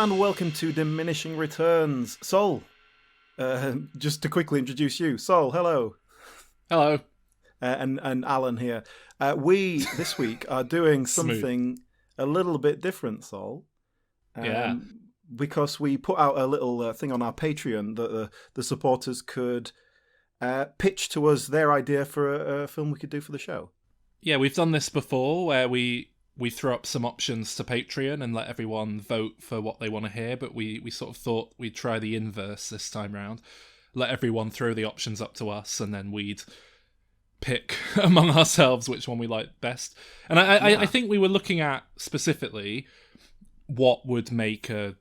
and welcome to Diminishing Returns. Sol, just to quickly introduce you. Sol, hello. Hello. And Alan here. We, this week, are doing something a little bit different, Sol. Yeah. Because we put out a little thing on our Patreon that the supporters could pitch to us their idea for a film we could do for the show. Yeah, we've done this before where we throw up some options to Patreon and let everyone vote for what they want to hear, but we sort of thought we'd try the inverse this time round. Let everyone throw the options up to us and then we'd pick among ourselves which one we liked best. And I think we were looking at specifically what would make a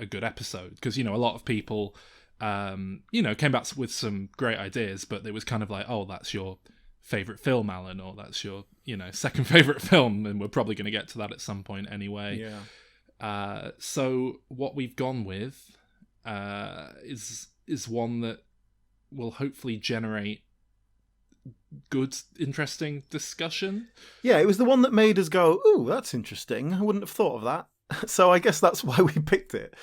good episode, because, you know, a lot of people came back with some great ideas, but it was kind of like, oh, that's your favourite film, Alan, or that's your, second favourite film, and we're probably going to get to that at some point anyway. Yeah. So what we've gone with is one that will hopefully generate good, interesting discussion. Yeah, it was the one that made us go, ooh, that's interesting. I wouldn't have thought of that. So I guess that's why we picked it.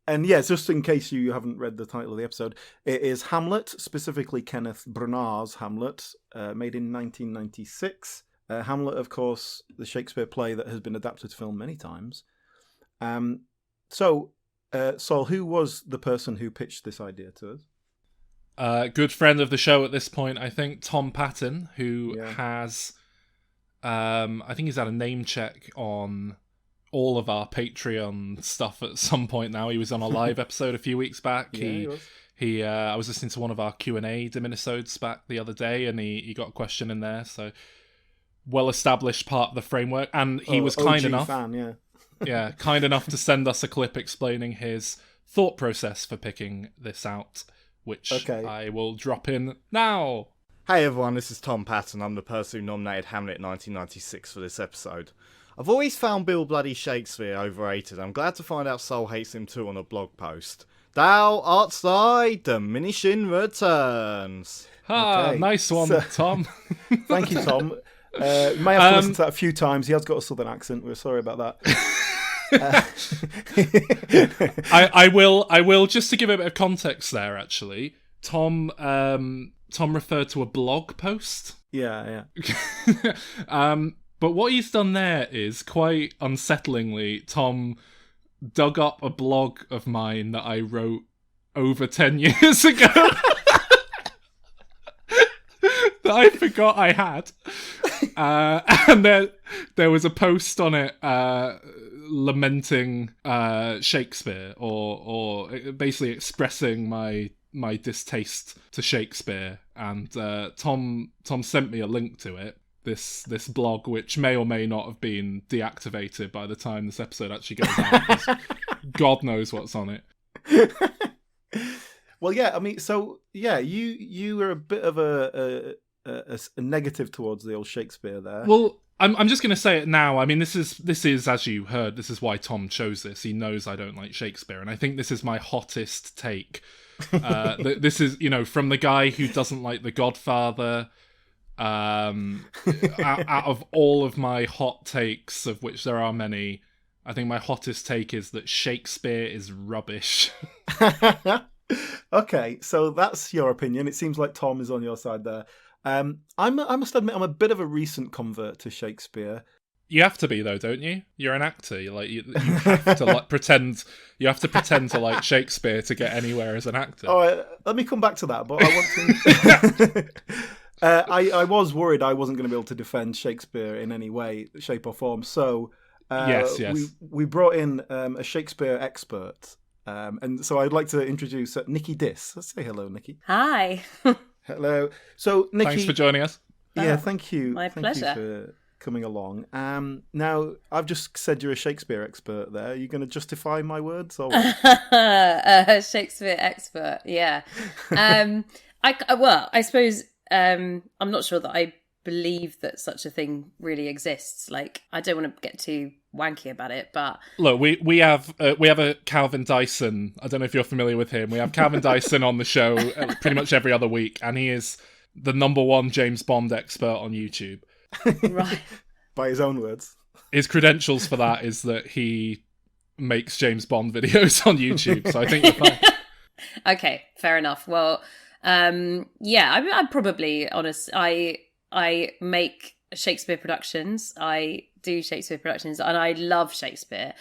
And yeah, just in case you haven't read the title of the episode, it is Hamlet, specifically Kenneth Branagh's Hamlet, made in 1996. Hamlet, of course, the Shakespeare play that has been adapted to film many times. So, Sol, who was the person who pitched this idea to us? Good friend of the show at this point, I think, Tom Patton, who has, I think he's had a name check on all of our Patreon stuff at some point now. He was on a live episode a few weeks back. He was. I was listening to one of our Q&A Diminisodes back the other day, and he got a question in there, so well-established part of the framework, and he was kind enough kind enough to send us a clip explaining his thought process for picking this out, which I will drop in now. Hey everyone, this is Tom Patton. I'm the person who nominated Hamlet 1996 for this episode. I've always found Bill Bloody Shakespeare overrated. I'm glad to find out Sol hates him too on a blog post. Thou art thy Diminishing Returns. Nice one, Tom. Thank you, Tom. You may have to listen to that a few times. He has got a southern accent. We're sorry about that. I will, just to give a bit of context there, actually. Tom referred to a blog post. Yeah. But what he's done there is, quite unsettlingly, Tom dug up a blog of mine that I wrote over 10 years ago that I forgot I had. And there was a post on it lamenting Shakespeare, or basically expressing my distaste to Shakespeare. And Tom sent me a link to it. This blog, which may or may not have been deactivated by the time this episode actually goes out. God knows what's on it. Well, yeah, I mean, so yeah, you were a bit of a negative towards the old Shakespeare there. Well, I'm just going to say it now. I mean, this is as you heard, this is why Tom chose this. He knows I don't like Shakespeare, and I think this is my hottest take. This is, from the guy who doesn't like The Godfather. Out of all of my hot takes, of which there are many, I think my hottest take is that Shakespeare is rubbish. Okay, so that's your opinion. It seems like Tom is on your side there. I must admit, I'm a bit of a recent convert to Shakespeare. You have to be, though, don't you? You're an actor. You have to pretend. You have to pretend to like Shakespeare to get anywhere as an actor. All right, let me come back to that. But I want to. I was worried I wasn't going to be able to defend Shakespeare in any way, shape, or form. So yes. We brought in a Shakespeare expert, and so I'd like to introduce Nikki Diss. Let's say hello, Nikki. Hi. Hello. So, Nikki, thanks for joining us. Yeah, thank you. My pleasure. Thank you for coming along. Now, I've just said you're a Shakespeare expert there. Are you going to justify my words? Or Shakespeare expert, yeah. I suppose I'm not sure that I believe that such a thing really exists. Like, I don't want to get too wanky about it, but look, we have a Calvin Dyson. I don't know if you're familiar with him. We have Calvin Dyson on the show pretty much every other week, and he is the #1 James Bond expert on YouTube. Right. By his own words. His credentials for that is that he makes James Bond videos on YouTube, so I think you're fine. Okay, fair enough. Well, yeah, I'm probably honest. I make Shakespeare productions. I do Shakespeare productions, and I love Shakespeare.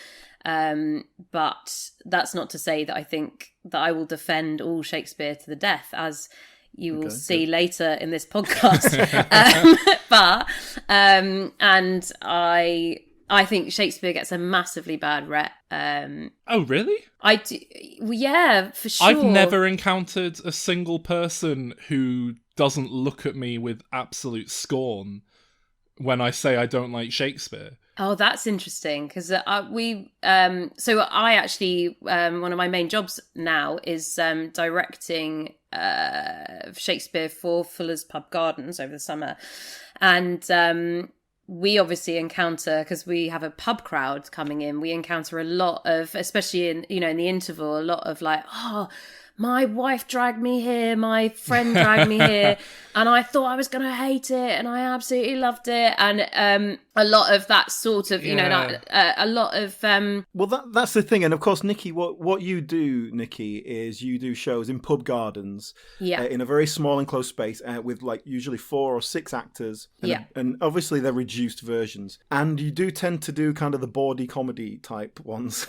But that's not to say that I think that I will defend all Shakespeare to the death, as you will see later in this podcast. And I think Shakespeare gets a massively bad rep. Oh, really? I do, yeah, for sure. I've never encountered a single person who doesn't look at me with absolute scorn when I say I don't like Shakespeare. Oh, that's interesting, because so I actually, one of my main jobs now is directing Shakespeare for Fuller's Pub Gardens over the summer. And we obviously encounter, because we have a pub crowd coming in, we encounter a lot of, especially in the interval, a lot of like, oh, my wife dragged me here, my friend dragged me here, and I thought I was going to hate it, and I absolutely loved it. And a lot of that sort of, a lot of... Well, that's the thing. And of course, Nikki, what you do, Nikki, is you do shows in pub gardens in a very small enclosed space with like usually 4 or 6 actors. And obviously they're reduced versions. And you do tend to do kind of the bawdy comedy type ones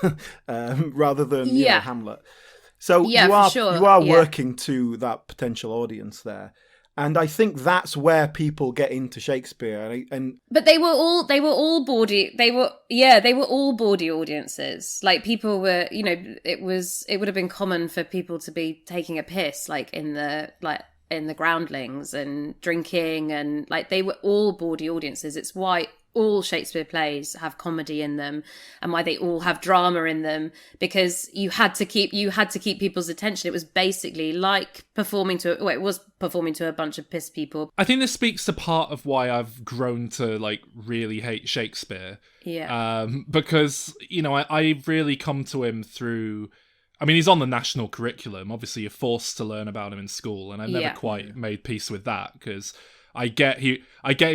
rather than Hamlet. So you are working to that potential audience there, and I think that's where people get into Shakespeare. But they were all bawdy. They were all bawdy audiences. Like, people were, it would have been common for people to be taking a piss in the groundlings and drinking, and like they were all bawdy audiences. It's why all Shakespeare plays have comedy in them, and why they all have drama in them, because you had to keep people's attention. It was basically like performing to a bunch of piss people. I think this speaks to part of why I've grown to like really hate Shakespeare. Yeah. Because I've really come to him through. I mean, he's on the national curriculum. Obviously, you're forced to learn about him in school, and I never quite made peace with that, because I get he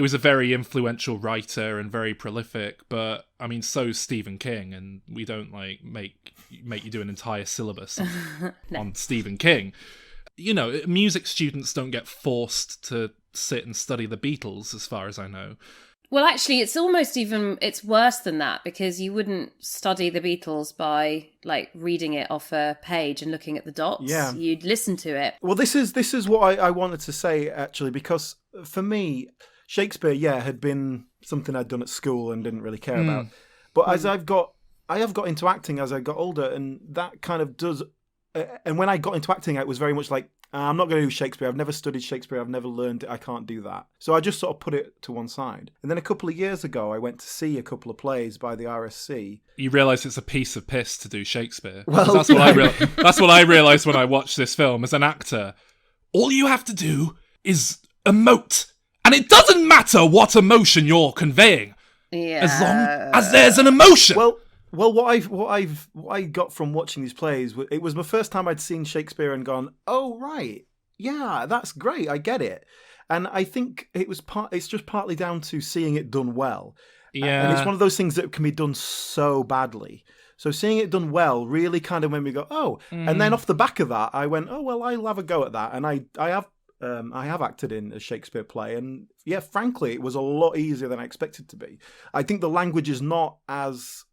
was a very influential writer and very prolific, but I mean, so's Stephen King, and we don't like make you do an entire syllabus on Stephen King. Music students don't get forced to sit and study the Beatles, as far as I know. Well, actually, it's worse than that, because you wouldn't study the Beatles by like reading it off a page and looking at the dots. Yeah. You'd listen to it. Well, this is what I wanted to say, actually, because for me, Shakespeare, had been something I'd done at school and didn't really care about. But as I have got into acting as I got older, and that kind of does. And when I got into acting, it was very much like, I'm not going to do Shakespeare. I've never studied Shakespeare. I've never learned it. I can't do that. So I just sort of put it to one side. And then a couple of years ago, I went to see a couple of plays by the RSC. You realise it's a piece of piss to do Shakespeare. Well, that's what I realised when I watched this film. As an actor, all you have to do is emote. And it doesn't matter what emotion you're conveying. Yeah. As long as there's an emotion. Well, what I got from watching these plays, it was my first time I'd seen Shakespeare and gone, oh right, yeah, that's great, I get it. And I think it's just partly down to seeing it done well. Yeah. And it's one of those things that can be done so badly. So seeing it done well really kind of made me go, oh. And then off the back of that, I went, oh well, I'll have a go at that. And I have acted in a Shakespeare play, and yeah, frankly, it was a lot easier than I expected to be. I think the language is not as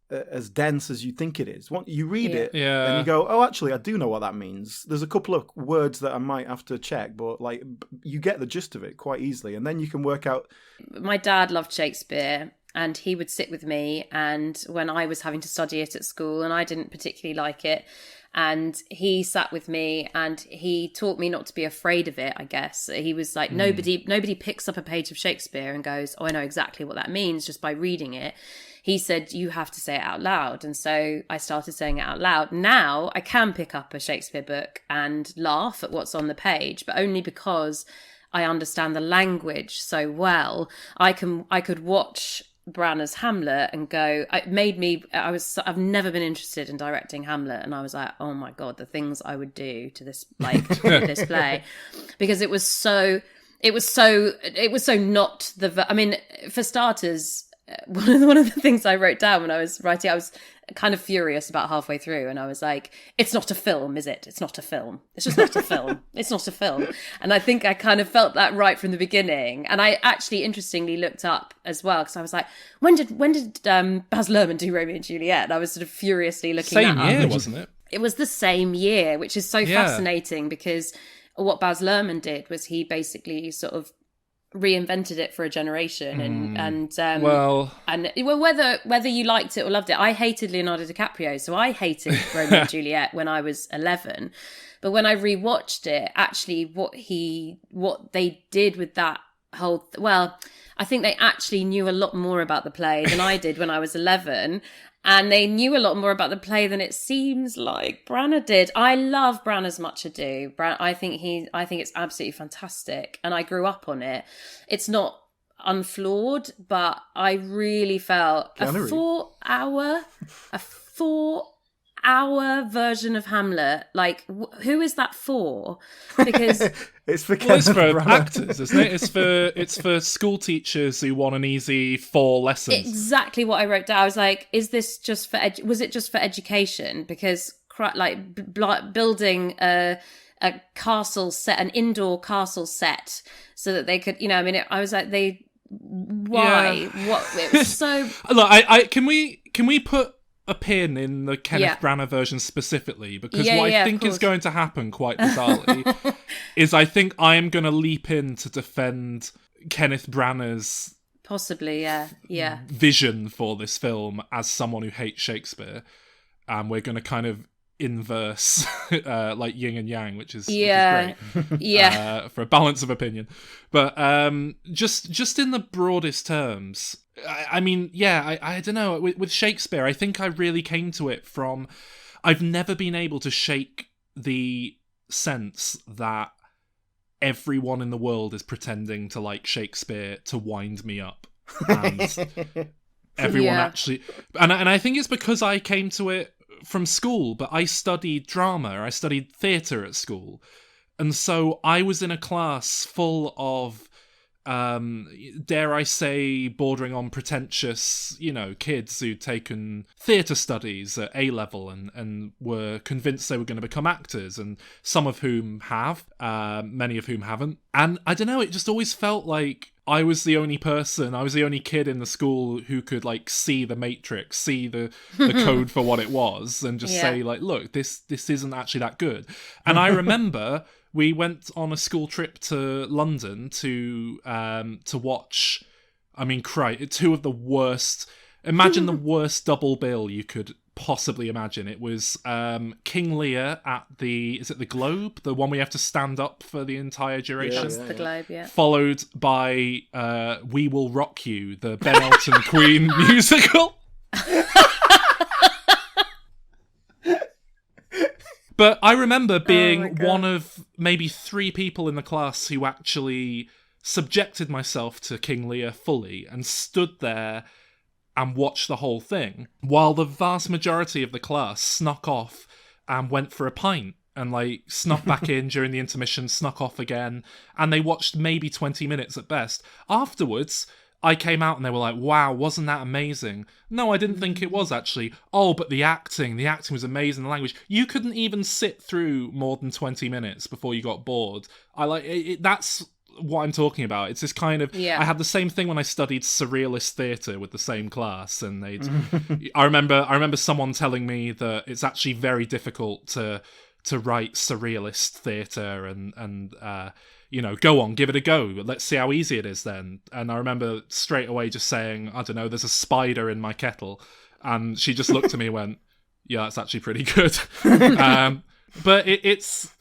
dense as you think it is. Once you read it, and you go, oh, actually, I do know what that means. There's a couple of words that I might have to check, but like you get the gist of it quite easily, and then you can work out. My dad loved Shakespeare, and he would sit with me, and when I was having to study it at school, and I didn't particularly like it, and he sat with me and he taught me not to be afraid of it, I guess. He was like, nobody picks up a page of Shakespeare and goes, oh, I know exactly what that means just by reading it. He said, you have to say it out loud. And so I started saying it out loud. Now I can pick up a Shakespeare book and laugh at what's on the page, but only because I understand the language so well. I could watch Branagh's Hamlet and go, I've never been interested in directing Hamlet, and I was like, oh my god, the things I would do to this this play, because it was so not the, I mean, for starters, one of the things I wrote down when I was writing, I was kind of furious about halfway through, and I was like, it's not a film, is it? It's not a film. It's just not a film. It's not a film. And I think I kind of felt that right from the beginning. And I actually interestingly looked up as well, because I was like, when did Baz Luhrmann do Romeo and Juliet? And I was sort of furiously looking Same that year, up. wasn't it? It was the same year, which is so fascinating, because what Baz Luhrmann did was he basically sort of reinvented it for a generation, and whether you liked it or loved it, I hated Leonardo DiCaprio, so I hated Romeo and Juliet when I was 11. But when I rewatched it, actually, what they did with that whole I think they actually knew a lot more about the play than I did when I was 11. And they knew a lot more about the play than it seems like Branagh did. I love Branagh's Much Ado. I think it's absolutely fantastic, and I grew up on it. It's not unflawed, but I really felt a 4-hour version of Hamlet. Like, who is that for? Because it's for it's for Branagh. actors, isn't it? It's for school teachers who want an easy 4 lessons. Exactly what I wrote down. I was like, is this just for was it just for education? Because building a castle set, an indoor castle set, so that they could, I was like, why? Yeah. What? It was so. Look, can we put a pin in the Kenneth Branagh version specifically, because what I think is going to happen quite bizarrely is I think I am going to leap in to defend Kenneth Branagh's possibly vision for this film as someone who hates Shakespeare, and we're going to kind of inverse like yin and yang, which is great for a balance of opinion. But just in the broadest terms, I mean, I don't know, with Shakespeare, I think I really came to it from, I've never been able to shake the sense that everyone in the world is pretending to like Shakespeare to wind me up, and everyone actually, and I think it's because I came to it from school, but I studied drama, I studied theatre at school, and so I was in a class full of dare I say, bordering on pretentious, kids who'd taken theatre studies at A-level and were convinced they were going to become actors, and some of whom have, many of whom haven't. And I don't know, it just always felt like I was the only kid in the school who could, like, see the matrix, see the code for what it was, and just say, like, look, this isn't actually that good. And I remember we went on a school trip to London to watch, I mean, two of the worst, imagine the worst double bill you could possibly imagine. It was King Lear at is it the Globe? The one we have to stand up for the entire duration? That's the Globe, yeah. Followed by We Will Rock You, the Ben Elton Queen musical. But I remember being one of maybe 3 people in the class who actually subjected myself to King Lear fully and stood there and watched the whole thing, while the vast majority of the class snuck off and went for a pint and, like, snuck back in during the intermission, snuck off again, and they watched maybe 20 minutes at best. Afterwards, I came out and they were like, wow, wasn't that amazing? No, I didn't think it was, actually. Oh, but the acting was amazing, the language. You couldn't even sit through more than 20 minutes before you got bored. That's what I'm talking about. It's this kind of, I had the same thing when I studied surrealist theatre with the same class, and I remember someone telling me that it's actually very difficult to write surrealist theatre, and go on, give it a go. Let's see how easy it is then. And I remember straight away just saying, I don't know, there's a spider in my kettle. And she just looked at me and went, yeah, that's actually pretty good. But it's,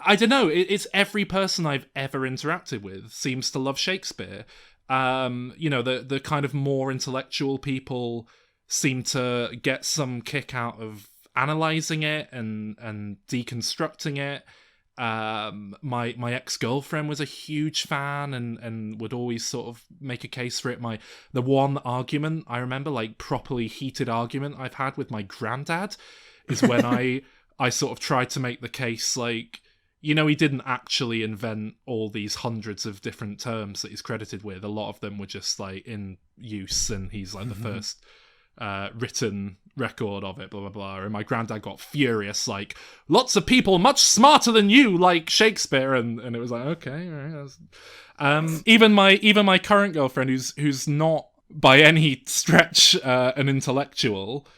I don't know, it's every person I've ever interacted with seems to love Shakespeare. The kind of more intellectual people seem to get some kick out of analysing it and deconstructing it. My ex-girlfriend was a huge fan and would always sort of make a case for it. The one argument I remember, like, properly heated argument I've had with my granddad is when I sort of tried to make the case, like, you know, he didn't actually invent all these hundreds of different terms that he's credited with. A lot of them were just like in use, and he's like the first written record of it, blah blah blah. And my granddad got furious, like, lots of people much smarter than you like Shakespeare, and it was like, okay, all right. Even my current girlfriend, who's not by any stretch an intellectual,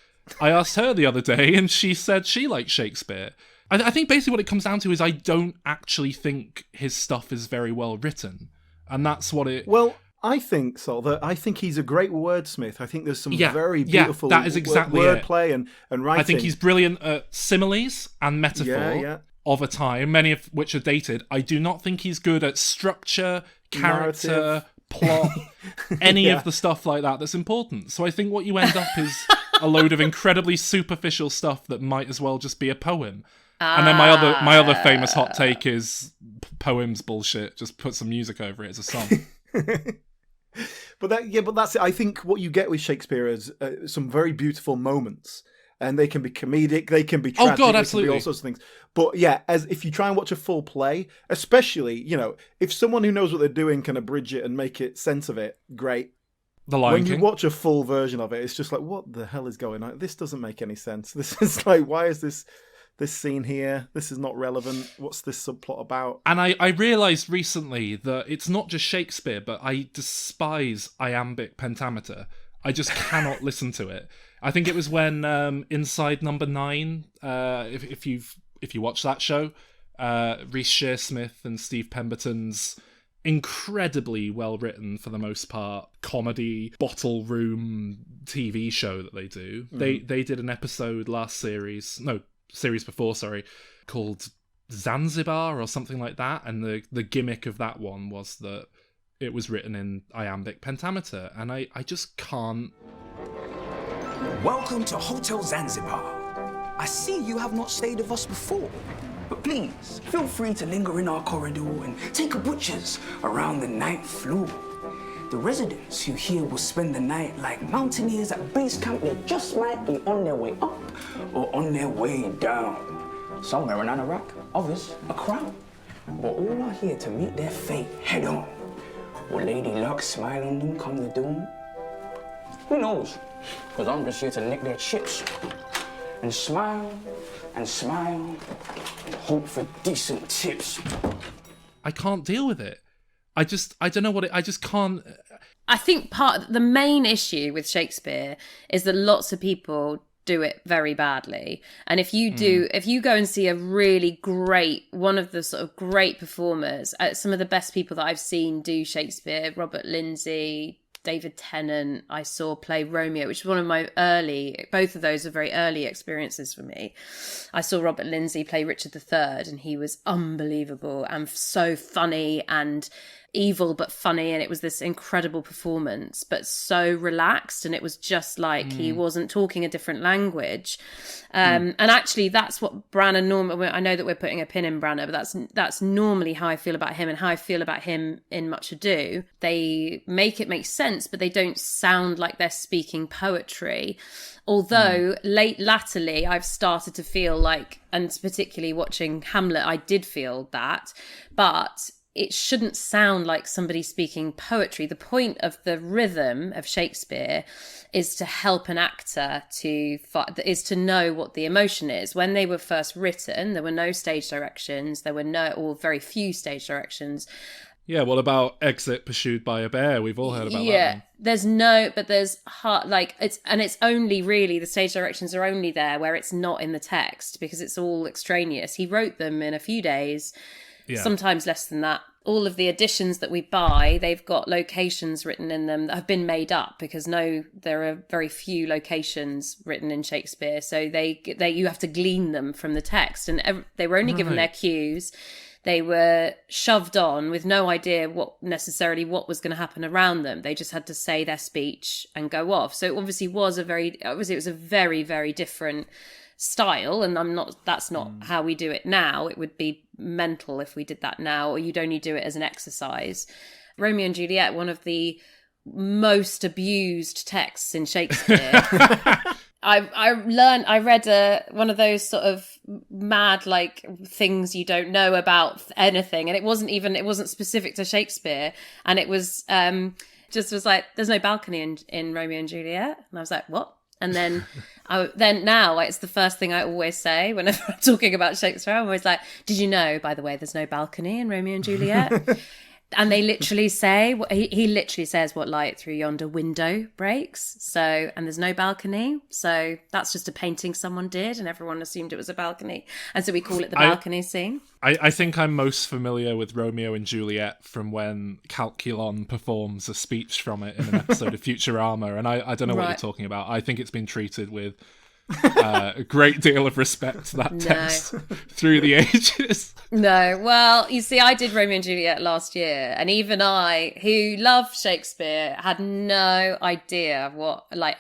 I asked her the other day, and she said she likes Shakespeare. I think basically what it comes down to is I don't actually think his stuff is very well written, and that's what it. Well, I think so. I think he's a great wordsmith. I think there's some very beautiful that is exactly wordplay and writing. I think he's brilliant at similes and metaphor of a time, many of which are dated. I do not think he's good at structure, character, narrative, plot, any of the stuff like that that's important. So I think what you end up is a load of incredibly superficial stuff that might as well just be a poem. And then my other famous hot take is poems bullshit. Just put some music over it as a song. But that's it. I think what you get with Shakespeare is some very beautiful moments, and they can be comedic, they can be tragic, oh god, they absolutely, can be all sorts of things. But yeah, as if you try and watch a full play, especially, you know, if someone who knows what they're doing can abridge it and make it sense of it, great. The Lion when King. You watch a full version of it, it's just like, what the hell is going on? This doesn't make any sense. This is like, why is this scene here? This is not relevant. What's this subplot about? And I realised recently that it's not just Shakespeare, but I despise iambic pentameter. I just cannot listen to it. I think it was when Inside Number 9, if you watch that show, Reece Shearsmith and Steve Pemberton's incredibly well written, for the most part, comedy bottle room TV show that they do. Mm. They did an episode series before, called Zanzibar or something like that, and the gimmick of that one was that it was written in iambic pentameter, and I just can't. Welcome to Hotel Zanzibar. I see you have not stayed with us before, but please feel free to linger in our corridor and take a butcher's around the 9th floor. The residents who here will spend the night like mountaineers at base camp. They just might be on their way up or on their way down. Some wear an anorak, others a crown. But all are here to meet their fate head on. Will Lady Luck smile on them come the doom? Who knows? Because I'm just here to lick their chips and smile and hope for decent tips. I can't deal with it. I don't know what I just can't. I think the main issue with Shakespeare is that lots of people do it very badly. And if you go and see a really great, one of the sort of great performers, some of the best people that I've seen do Shakespeare, Robert Lindsay, David Tennant, I saw play Romeo, which was one of my both of those are very early experiences for me. I saw Robert Lindsay play Richard III, and he was unbelievable and so funny and evil but funny, and it was this incredible performance, but so relaxed, and it was just like he wasn't talking a different language. And actually that's what Branagh normally, I know that we're putting a pin in Branagh, but that's normally how I feel about him and how I feel about him in Much Ado. They make it make sense, but they don't sound like they're speaking poetry. Although latterly I've started to feel like, and particularly watching Hamlet, I did feel that, but it shouldn't sound like somebody speaking poetry. The point of the rhythm of Shakespeare is to help an actor is to know what the emotion is. When they were first written, there were no stage directions. There were or very few stage directions. Yeah, what about Exit Pursued by a Bear? We've all heard about that one. Yeah, it's only really, the stage directions are only there where it's not in the text, because it's all extraneous. He wrote them in a few days. Yeah. Sometimes less than that. All of the editions that we buy, they've got locations written in them that have been made up, because there are very few locations written in Shakespeare. So you have to glean them from the text, and they were only given their cues. They were shoved on with no idea what was going to happen around them. They just had to say their speech and go off. So it it was a very, very different style, and that's not how we do it now. It would be mental if we did that now, or you'd only do it as an exercise. Romeo and Juliet, one of the most abused texts in Shakespeare. I read one of those sort of mad like things you don't know about anything, and it wasn't specific to Shakespeare, and it was just was like, there's no balcony in Romeo and Juliet, and I was like, what? And then now it's the first thing I always say whenever I'm talking about Shakespeare. I'm always like, did you know, by the way, there's no balcony in Romeo and Juliet? And they literally say, he literally says, what light through yonder window breaks. So, and there's no balcony. So that's just a painting someone did, and everyone assumed it was a balcony. And so we call it the balcony scene. I think I'm most familiar with Romeo and Juliet from when Calculon performs a speech from it in an episode of Futurama. And I don't know what you're talking about. I think it's been treated with a great deal of respect, that text, through the ages. No, well, you see, I did Romeo and Juliet last year, and even I, who love Shakespeare, had no idea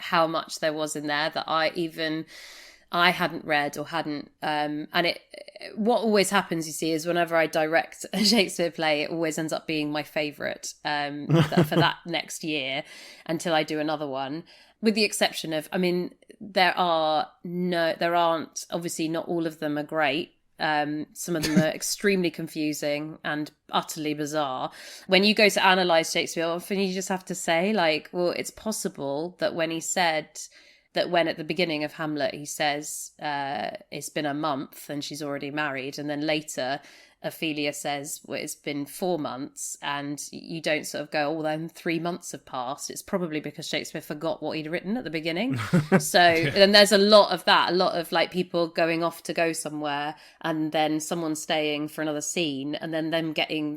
how much there was in there that I hadn't read or hadn't. What always happens, you see, is whenever I direct a Shakespeare play, it always ends up being my favourite for that next year until I do another one. With the exception of, I mean, there aren't, obviously not all of them are great. Some of them are extremely confusing and utterly bizarre. When you go to analyse Shakespeare, often you just have to say, like, well, it's possible that when he said that, when at the beginning of Hamlet he says it's been a month and she's already married, and then later Ophelia says, well, it's been 4 months, and you don't sort of go, oh, then 3 months have passed. It's probably because Shakespeare forgot what he'd written at the beginning. So then there's a lot of that, a lot of like people going off to go somewhere, and then someone staying for another scene, and then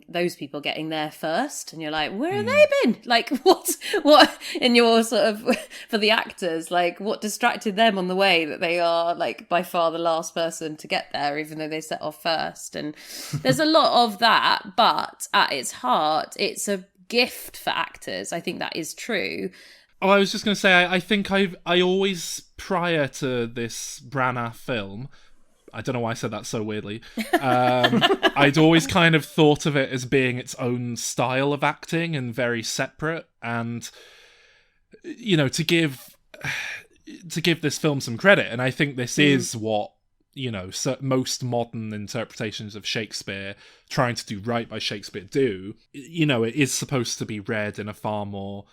those people getting there first, and you're like, where have they been? Like, what in your sort of, for the actors, like what distracted them on the way that they are like by far the last person to get there, even though they set off first. And there's a lot of that, but at its heart, it's a gift for actors. I think that is true. Oh, I was just going to say, I think I always, prior to this Branagh film, I don't know why I said that so weirdly, I'd always kind of thought of it as being its own style of acting and very separate. And, you know, to give this film some credit, and I think this is what, you know, most modern interpretations of Shakespeare trying to do right by Shakespeare do. You know, it is supposed to be read in a far more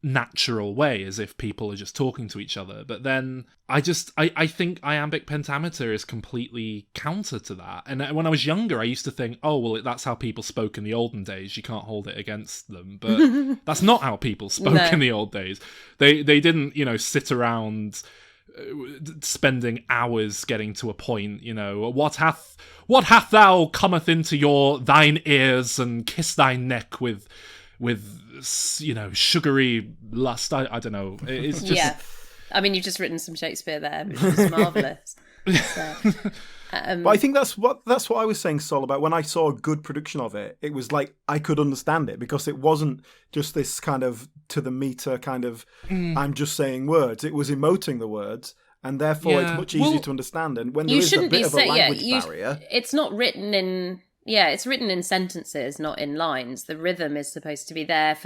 natural way, as if people are just talking to each other. But then I think iambic pentameter is completely counter to that. And when I was younger, I used to think, oh, well, that's how people spoke in the olden days. You can't hold it against them. But that's not how people spoke in the old days. They didn't, you know, sit around spending hours getting to a point, you know, what hath thou cometh into thine ears, and kiss thy neck with you know, sugary lust. I don't know, it's just, yeah, I mean, you've just written some Shakespeare there, which is marvellous. So, but I think that's what I was saying, Sol, about when I saw a good production of it. It was like I could understand it, because it wasn't just this kind of to the meter kind of I'm just saying words. It was emoting the words, and therefore it's much easier to understand. And when there is a bit of a language barrier, it's not written in. Yeah, it's written in sentences, not in lines. The rhythm is supposed to be there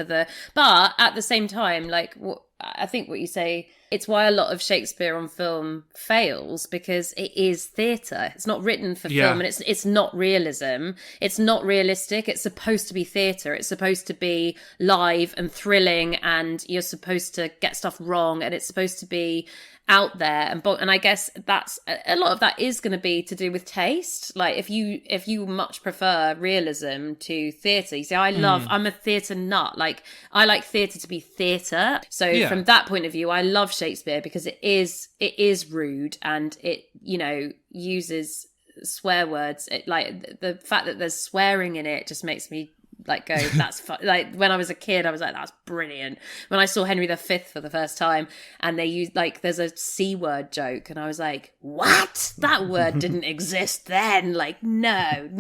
but at the same time, like, I think what you say, it's why a lot of Shakespeare on film fails, because it is theatre. It's not written for film, and it's not realism. It's not realistic. It's supposed to be theatre. It's supposed to be live and thrilling, and you're supposed to get stuff wrong, and it's supposed to be out there, and I guess that's a lot of that is going to be to do with taste. Like if you much prefer realism to theatre, you see, I'm a theatre nut. Like I like theatre to be theatre. So from that point of view, I love Shakespeare because it is rude, and it, you know, uses swear words. Like the fact that there's swearing in it just makes me like go, that's like when I was a kid I was like, that's brilliant. When I saw Henry V for the first time and they used, like, there's a C word joke, and I was like, what? That word didn't exist then. Like, no,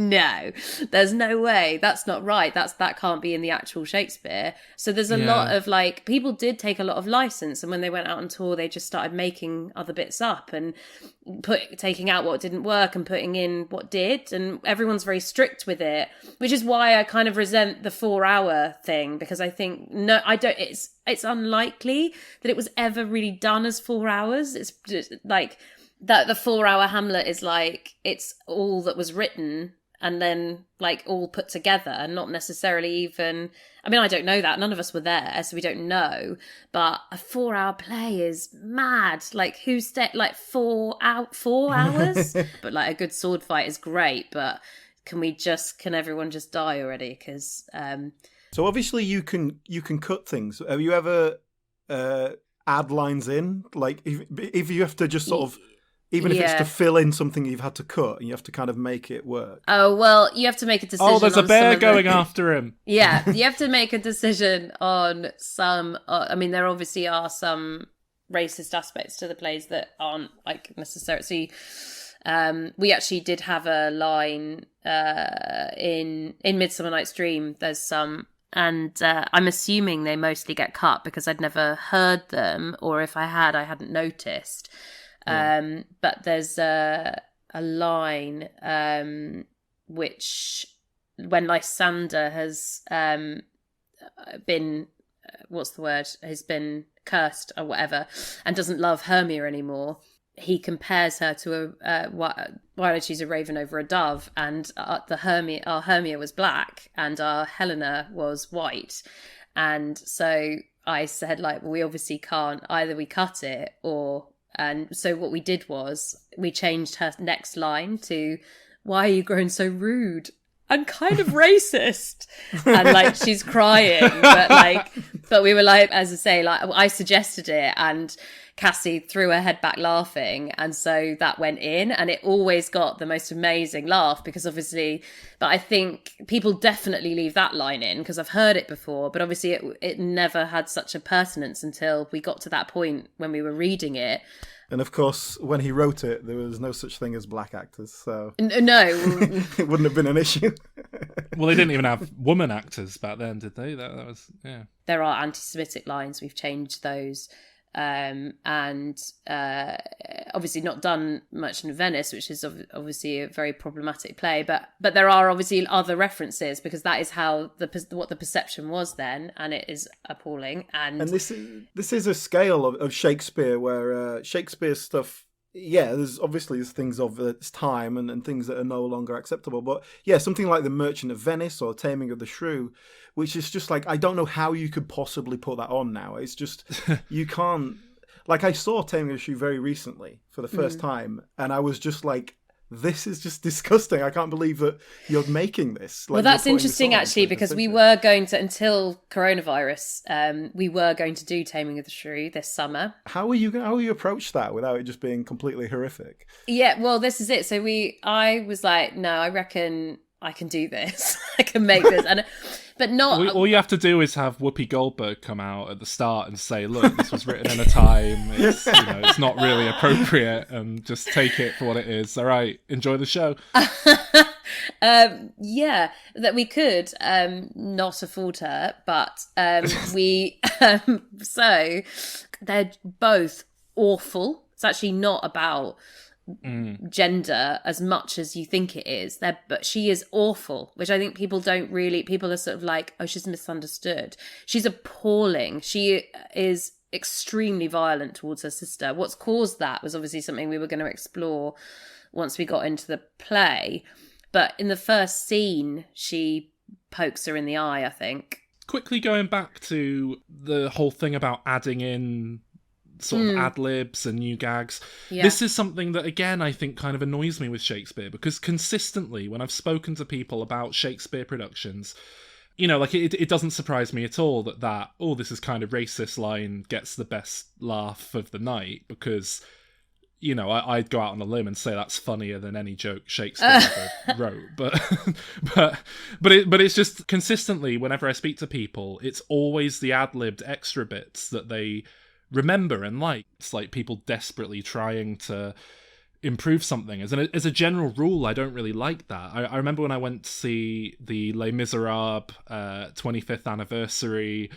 there's no way, that's not right, that can't be in the actual Shakespeare. So there's a lot of, like, people did take a lot of license, and when they went out on tour they just started making other bits up and taking out what didn't work and putting in what did, and everyone's very strict with it, which is why I kind of resent the 4-hour thing because I think it's unlikely that it was ever really done as 4 hours. It's just like that the 4-hour Hamlet is like it's all that was written and then like all put together and not necessarily even, I mean, I don't know that, none of us were there, so we don't know, but a 4-hour play is mad. Like who's like 4 hours? But like a good sword fight is great, but can everyone just die already? Because so obviously you can cut things. Have you ever add lines in, like if you have to just sort of, even if it's to fill in something you've had to cut, and you have to kind of make it work? Oh, well, you have to make a decision. Oh, there's a bear going after him. Yeah, you have to make a decision on some. I mean, there obviously are some racist aspects to the plays that aren't like necessarily. We actually did have a line in Midsummer Night's Dream. There's some, and I'm assuming they mostly get cut because I'd never heard them, or if I had, I hadn't noticed. But there's a line which, when Lysander has been, has been cursed or whatever, and doesn't love Hermia anymore, he compares her to why don't she's a raven over a dove, and our Hermia was black and our Helena was white. And so I said, like, well, we obviously can't, either we cut it or... And so what we did was we changed her next line to, why are you grown so rude and kind of racist? And like, she's crying, but we were like, as I say, like I suggested it and Cassie threw her head back laughing. And so that went in and it always got the most amazing laugh because obviously, but I think people definitely leave that line in because I've heard it before, but obviously it never had such a pertinence until we got to that point when we were reading it. And of course, when he wrote it, there was no such thing as black actors, so no, it wouldn't have been an issue. Well, they didn't even have woman actors back then, did they? That was, yeah. There are anti-Semitic lines. We've changed those, and obviously not done much in Venice, which is obviously a very problematic play. But there are obviously other references because that is how what the perception was then, and it is appalling. And this is a scale of Shakespeare where Shakespeare's stuff. Yeah, there's things of its time and things that are no longer acceptable. But yeah, something like The Merchant of Venice or Taming of the Shrew, which is just like, I don't know how you could possibly put that on now. It's just, you can't. Like, I saw Taming of the Shrew very recently for the first time, and I was just like, this is just disgusting. I can't believe that you're making this. Like, well, that's interesting actually, because we were going to, until coronavirus, we were going to do Taming of the Shrew this summer. How will you approach that without it just being completely horrific? Yeah, well, this is it. So I was like, no, I reckon I can do this. I can make this. But not... All you have to do is have Whoopi Goldberg come out at the start and say, look, this was written in a time, it's not really appropriate, and just take it for what it is. All right, enjoy the show. Yeah, that we could not afford her, but we... so they're both awful. It's actually not about... gender as much as you think it is there, but she is awful, which I think people are sort of like, oh, she's misunderstood. She's appalling. She is extremely violent towards her sister. What's caused that was obviously something we were going to explore once we got into the play, but in the first scene she pokes her in the eye, I think. Quickly going back to the whole thing about adding in sort of Adlibs and new gags. Yeah. This is something that, again, I think kind of annoys me with Shakespeare, because consistently, when I've spoken to people about Shakespeare productions, like it doesn't surprise me at all that this is kind of racist line gets the best laugh of the night, because, I'd go out on a limb and say that's funnier than any joke Shakespeare ever wrote. But it's just consistently, whenever I speak to people, it's always the ad-libbed extra bits that they remember and like. It's like people desperately trying to improve something. As a general rule, I don't really like that. I remember when I went to see the Les Miserables 25th anniversary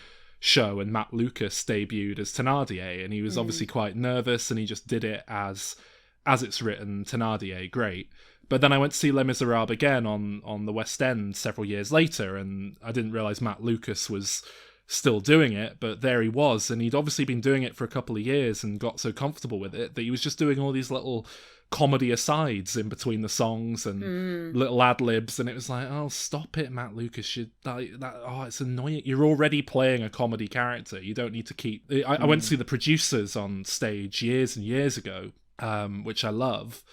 show, and Matt Lucas debuted as Thénardier, and he was obviously quite nervous, and he just did it as as it's written, Thénardier, great. But then I went to see Les Miserables again on the West End several years later, and I didn't realise Matt Lucas was still doing it, but there he was, and he'd obviously been doing it for a couple of years and got so comfortable with it that he was just doing all these little comedy asides in between the songs and little Adlibs, and it was like, oh, stop it, Matt Lucas, it's annoying. You're already playing a comedy character. You don't need to keep... I went to see The Producers on stage years and years ago, which I love,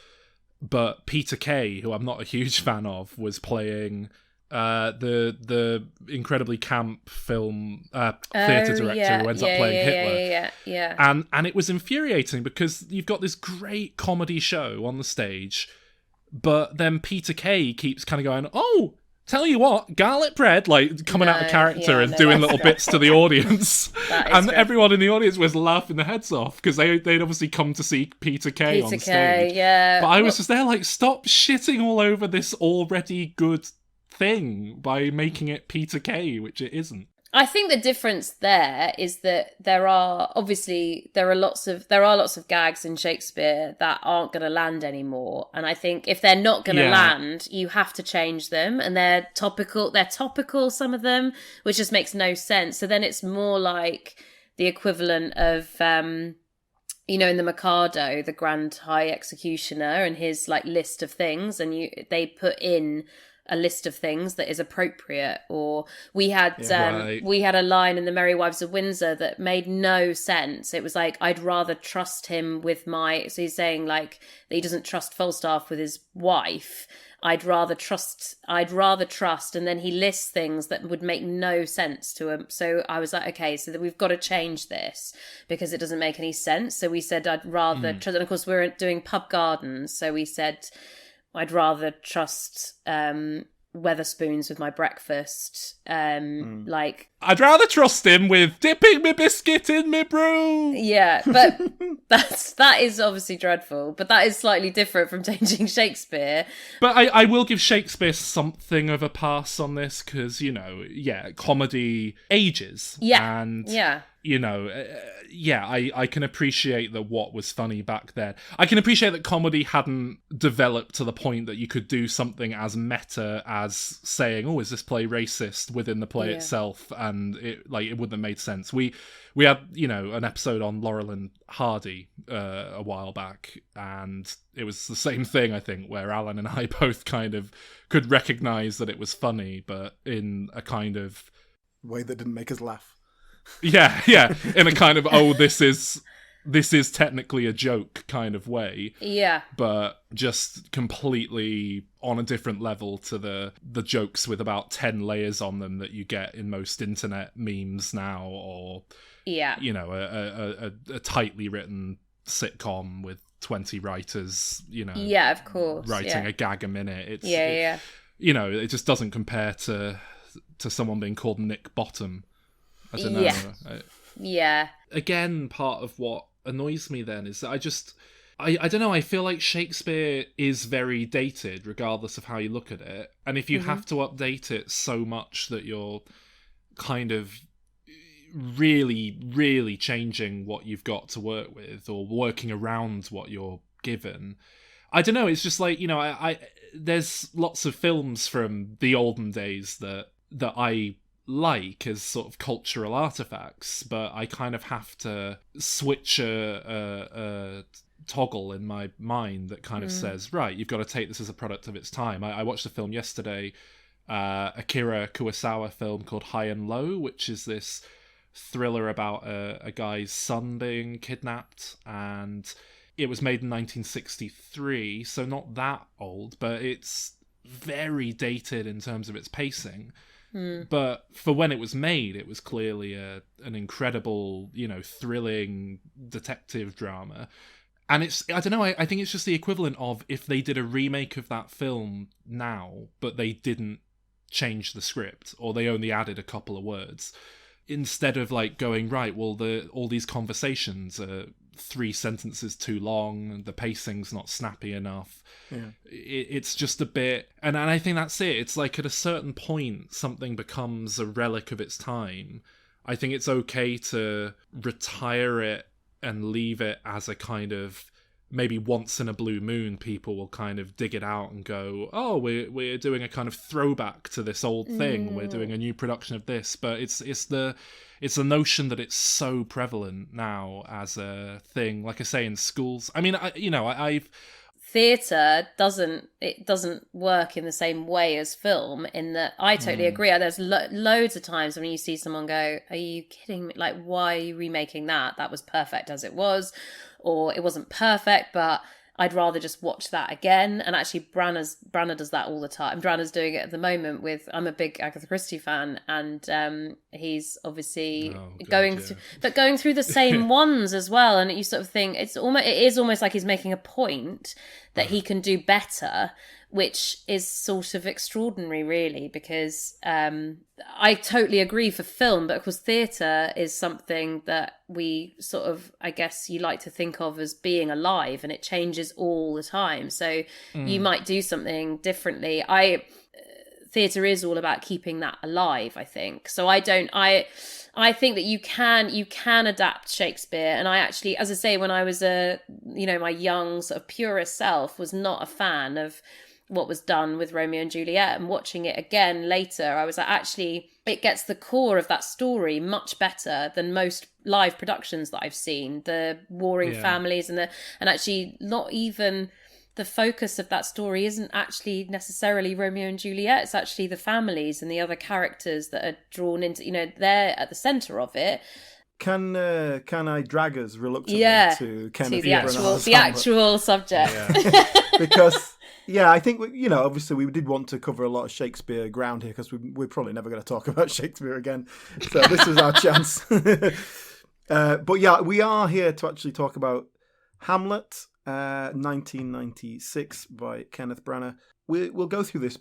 but Peter Kay, who I'm not a huge fan of, was playing... the incredibly camp film theatre director who ends up playing Hitler. Yeah. And it was infuriating because you've got this great comedy show on the stage, but then Peter Kay keeps kind of going, oh, tell you what, garlic bread, like coming out of character and doing little bits to the audience. And everyone in the audience was laughing their heads off because they'd obviously come to see Peter Kay on stage. Yeah. But I was just there like, stop shitting all over this already good thing by making it Peter Kay, which it isn't. I think the difference there is that there are lots of gags in Shakespeare that aren't going to land anymore, and I think if they're not going to land, you have to change them, and they're topical, some of them, which just makes no sense. So then it's more like the equivalent of in the Mikado, the Grand High Executioner and his like list of things, and they put in a list of things that is appropriate. Or we had a line in The Merry Wives of Windsor that made no sense. It was like, I'd rather trust him with so he's saying like that he doesn't trust Falstaff with his wife. I'd rather trust, and then he lists things that would make no sense to him. So I was like, okay, so that we've got to change this because it doesn't make any sense. So we said, I'd rather trust, and of course we're doing Pub Gardens, so we said, I'd rather trust Weatherspoons with my breakfast. Like, I'd rather trust him with dipping my biscuit in my brew. Yeah, but that is obviously dreadful. But that is slightly different from changing Shakespeare. But I will give Shakespeare something of a pass on this because, comedy ages. Yeah, and I can appreciate that what was funny back then. I can appreciate that comedy hadn't developed to the point that you could do something as meta as saying, oh, is this play racist within the play itself? And it wouldn't have made sense. We had, an episode on Laurel and Hardy a while back, and it was the same thing, I think, where Alan and I both kind of could recognise that it was funny, but in a kind of way that didn't make us laugh. Yeah, in a kind of, oh, this is technically a joke kind of way. Yeah. But just completely on a different level to the jokes with about 10 layers on them that you get in most internet memes now, or a tightly written sitcom with 20 writers, yeah, of course, writing a gag a minute. It just doesn't compare to someone being called Nick Bottom. I don't know. Yeah. Again, part of what annoys me then is that I don't know, I feel like Shakespeare is very dated regardless of how you look at it. And if you have to update it so much that you're kind of really, really changing what you've got to work with or working around what you're given, I don't know, it's just like, there's lots of films from the olden days that I like as sort of cultural artifacts, but I kind of have to switch a toggle in my mind that kind of says, right, you've got to take this as a product of its time. I watched a film yesterday, Akira Kurosawa film called High and Low, which is this thriller about a guy's son being kidnapped, and it was made in 1963, so not that old, but it's very dated in terms of its pacing. But for when it was made, it was clearly an incredible, thrilling detective drama. And I don't know, I think it's just the equivalent of if they did a remake of that film now, but they didn't change the script, or they only added a couple of words. Instead of like going, right, well, all these conversations are 3 sentences too long, the pacing's not snappy enough. Yeah. It's just a bit, and I think that's it. It's like at a certain point, something becomes a relic of its time. I think it's okay to retire it and leave it as a kind of maybe once in a blue moon people will kind of dig it out and go, oh, we're doing a kind of throwback to this old thing, we're doing a new production of this. But it's the notion that it's so prevalent now as a thing, like I say, in schools. I mean, I've theatre doesn't work in the same way as film, in that I totally agree. There's loads of times when you see someone go, are you kidding me? Like, why are you remaking that? That was perfect as it was, or it wasn't perfect, but I'd rather just watch that again. And actually Branagh does that all the time. Branagh's doing it at the moment with, I'm a big Agatha Christie fan, and he's obviously going through the same ones as well. And you sort of think it is almost like he's making a point that he can do better, which is sort of extraordinary, really, because I totally agree for film, but of course theatre is something that we sort of, I guess you like to think of as being alive, and it changes all the time. So you might do something differently. Theatre is all about keeping that alive, I think. So I think that you can adapt Shakespeare. And I actually, as I say, when I was my young sort of purist self, was not a fan of what was done with Romeo and Juliet, and watching it again later, I was like, actually, it gets the core of that story much better than most live productions that I've seen. The warring families and actually not even the focus of that story isn't actually necessarily Romeo and Juliet. It's actually the families and the other characters that are drawn into, they're at the centre of it. Can I drag us reluctantly to Kenneth Branagh's the actual subject? Yeah. Because I think obviously we did want to cover a lot of Shakespeare ground here, because we're probably never going to talk about Shakespeare again, so this is our chance. But we are here to actually talk about Hamlet, 1996 by Kenneth Branagh. We'll go through this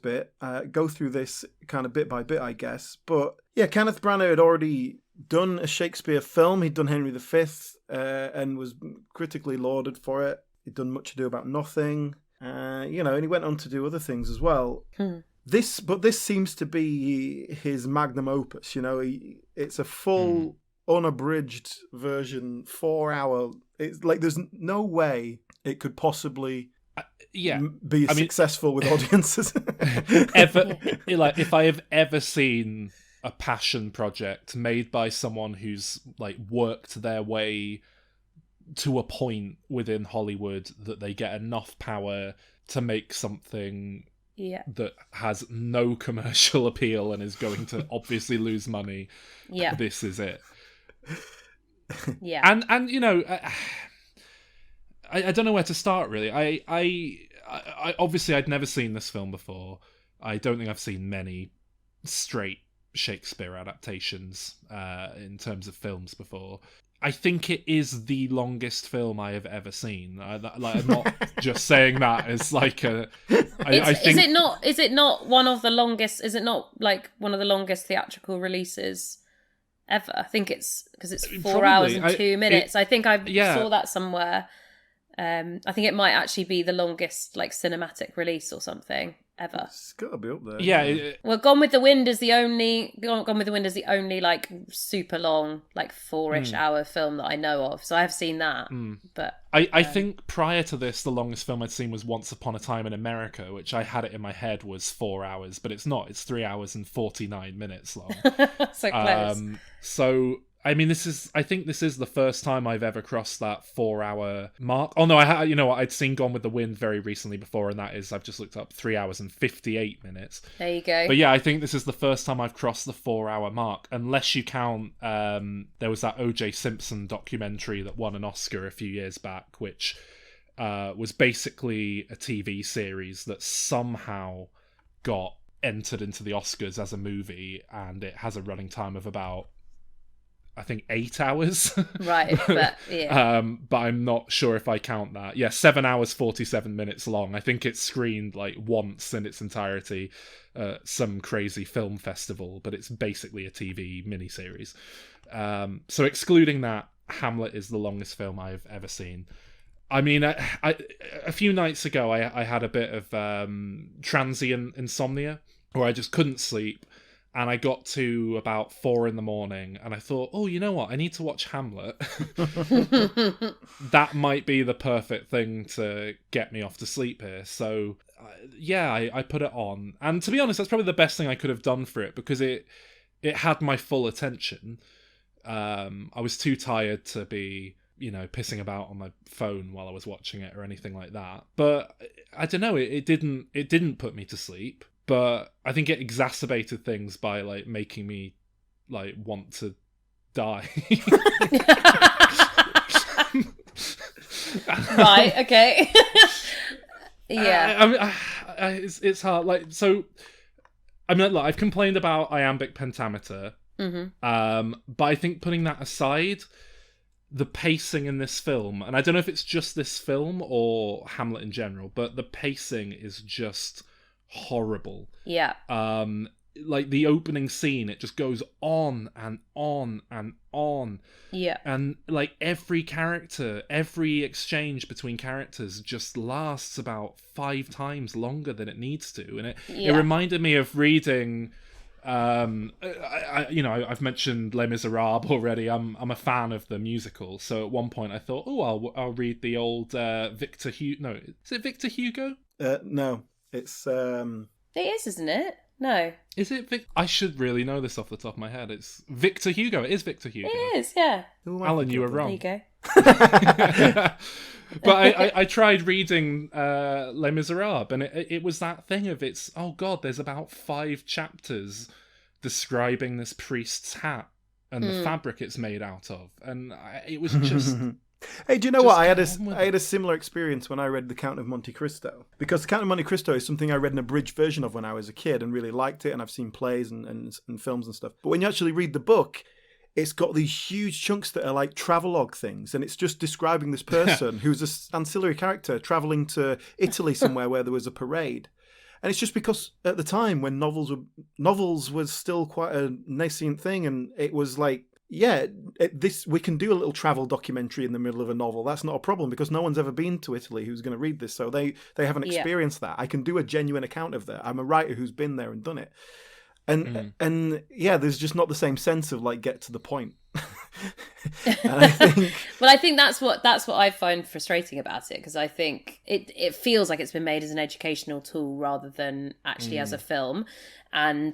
kind of bit by bit, I guess. But Kenneth Branagh had already done a Shakespeare film. He'd done Henry V, and was critically lauded for it. He'd done Much Ado About Nothing, and he went on to do other things as well. This seems to be his magnum opus. It's a full, unabridged version, 4 hour. It's like there's no way it could possibly be successful with audiences. If I have ever seen a passion project made by someone who's like worked their way to a point within Hollywood that they get enough power to make something that has no commercial appeal and is going to obviously lose money, this is it. And I don't know where to start, really. I obviously I'd never seen this film before. I don't think I've seen many straight Shakespeare adaptations in terms of films before. I think it is the longest film I have ever seen. I'm not just saying that as like a. I think, is it not one of the longest? Is it not like one of the longest theatrical releases ever? I think it's because it's 4 hours and 2 minutes. I think I saw that somewhere. I think it might actually be the longest like cinematic release or something ever. It's got to be up there. Yeah. Well, Gone with the Wind is the only like super long, like 4-ish hour film that I know of. So I have seen that. But I think prior to this, the longest film I'd seen was Once Upon a Time in America, which I had it in my head was 4 hours, but it's not. It's 3 hours and 49 minutes long. So close. So I mean, I think this is the first time I've ever crossed that 4 hour mark. Oh no, I'd seen Gone with the Wind very recently before, and that is, I've just looked up, 3 hours and 58 minutes. There you go. But I think this is the first time I've crossed the 4 hour mark, unless you count, there was that O.J. Simpson documentary that won an Oscar a few years back, which was basically a TV series that somehow got entered into the Oscars as a movie, and it has a running time of about, I think, 8 hours. Right, but but I'm not sure if I count that. 7 hours 47 minutes long. I think it's screened like once in its entirety, some crazy film festival, but it's basically a TV miniseries. So excluding that, Hamlet is the longest film I've ever seen. I mean, a few nights ago, I had a bit of transient insomnia, where I just couldn't sleep. And I got to about 4 a.m, and I thought, oh, you know what? I need to watch Hamlet. That might be the perfect thing to get me off to sleep here. So, I put it on. And to be honest, that's probably the best thing I could have done for it, because it had my full attention. I was too tired to be, pissing about on my phone while I was watching it or anything like that. But I don't know, it didn't put me to sleep. But I think it exacerbated things by like making me like want to die. Right. Okay. Yeah. It's hard. Like, so, I mean, like, I've complained about iambic pentameter. But I think putting that aside, the pacing in this film, and I don't know if it's just this film or Hamlet in general, but the pacing is just horrible. Yeah. Like the opening scene, it just goes on and on and on. Yeah. And like every character, every exchange between characters just lasts about 5 times longer than it needs to. And it reminded me of reading, I've mentioned Les Miserables already. I'm a fan of the musical. So at one point I thought, I'll read the old Victor Hugo. No, is it Victor Hugo? No. It's It is, isn't it? No. Is it I should really know this off the top of my head. It's Victor Hugo. It is Victor Hugo. It is, yeah. Alan, you were wrong. There you go. But I tried reading Les Miserables, and it was that thing of there's about 5 chapters describing this priest's hat and the fabric it's made out of, and it was just. Hey, do you know what? I had a similar experience when I read The Count of Monte Cristo. Because The Count of Monte Cristo is something I read an abridged version of when I was a kid and really liked it, and I've seen plays and films and stuff. But when you actually read the book, it's got these huge chunks that are like travelogue things, and it's just describing this person who's an ancillary character travelling to Italy somewhere where there was a parade. And it's just because at the time when novels was still quite a nascent thing, and it was like, we can do a little travel documentary in the middle of a novel. That's not a problem, because no one's ever been to Italy who's going to read this, so they haven't experienced that. I can do a genuine account of that. I'm a writer who's been there and done it. And there's just not the same sense of like get to the point. And I think, well, I think that's what I find frustrating about it, because I think it feels like it's been made as an educational tool rather than actually as a film, and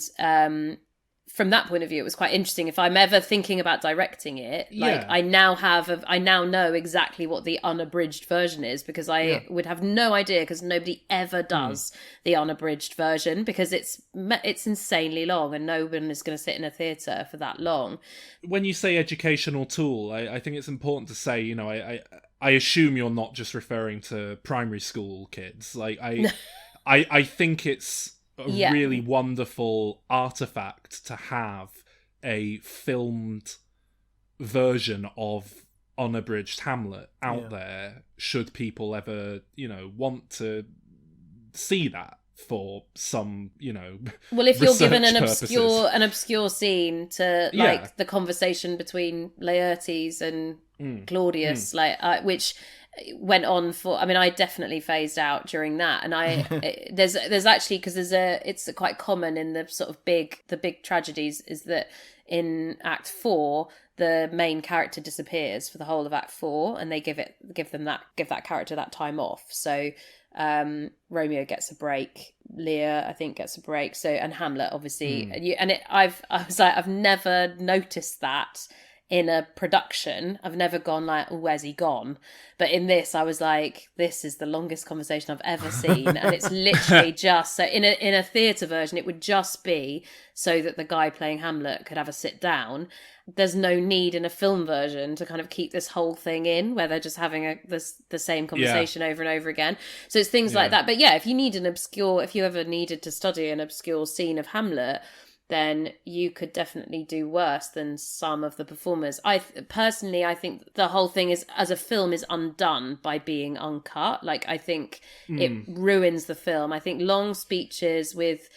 from that point of view, it was quite interesting. If I'm ever thinking about directing it, I now know exactly what the unabridged version is, because I would have no idea, because nobody ever does the unabridged version, because it's insanely long and no one is going to sit in a theatre for that long. When you say educational tool, I think it's important to say, I assume you're not just referring to primary school kids. Like I think it's a really wonderful artifact to have a filmed version of unabridged Hamlet out there, should people ever, want to see that for some, well, if you're given an purposes. obscure scene to like the conversation between Laertes and Claudius, which went on for, I mean, I definitely phased out during that, and there's actually, because it's quite common in the sort of the big tragedies, is that in Act 4 the main character disappears for the whole of Act 4, and they give that character that time off. So Romeo gets a break, Lear I think gets a break, so, and Hamlet obviously, I was like, I've never noticed that in a production. I've never gone like, oh, where's he gone? But in this, I was like, this is the longest conversation I've ever seen. And it's literally just, so in a theatre version, it would just be so that the guy playing Hamlet could have a sit down. There's no need in a film version to kind of keep this whole thing in, where they're just having the same conversation over and over again. So it's things like that. But yeah, if you ever needed to study an obscure scene of Hamlet, then you could definitely do worse than some of the performers. I think the whole thing is, as a film, is undone by being uncut. Like, I think it ruins the film. I think long speeches with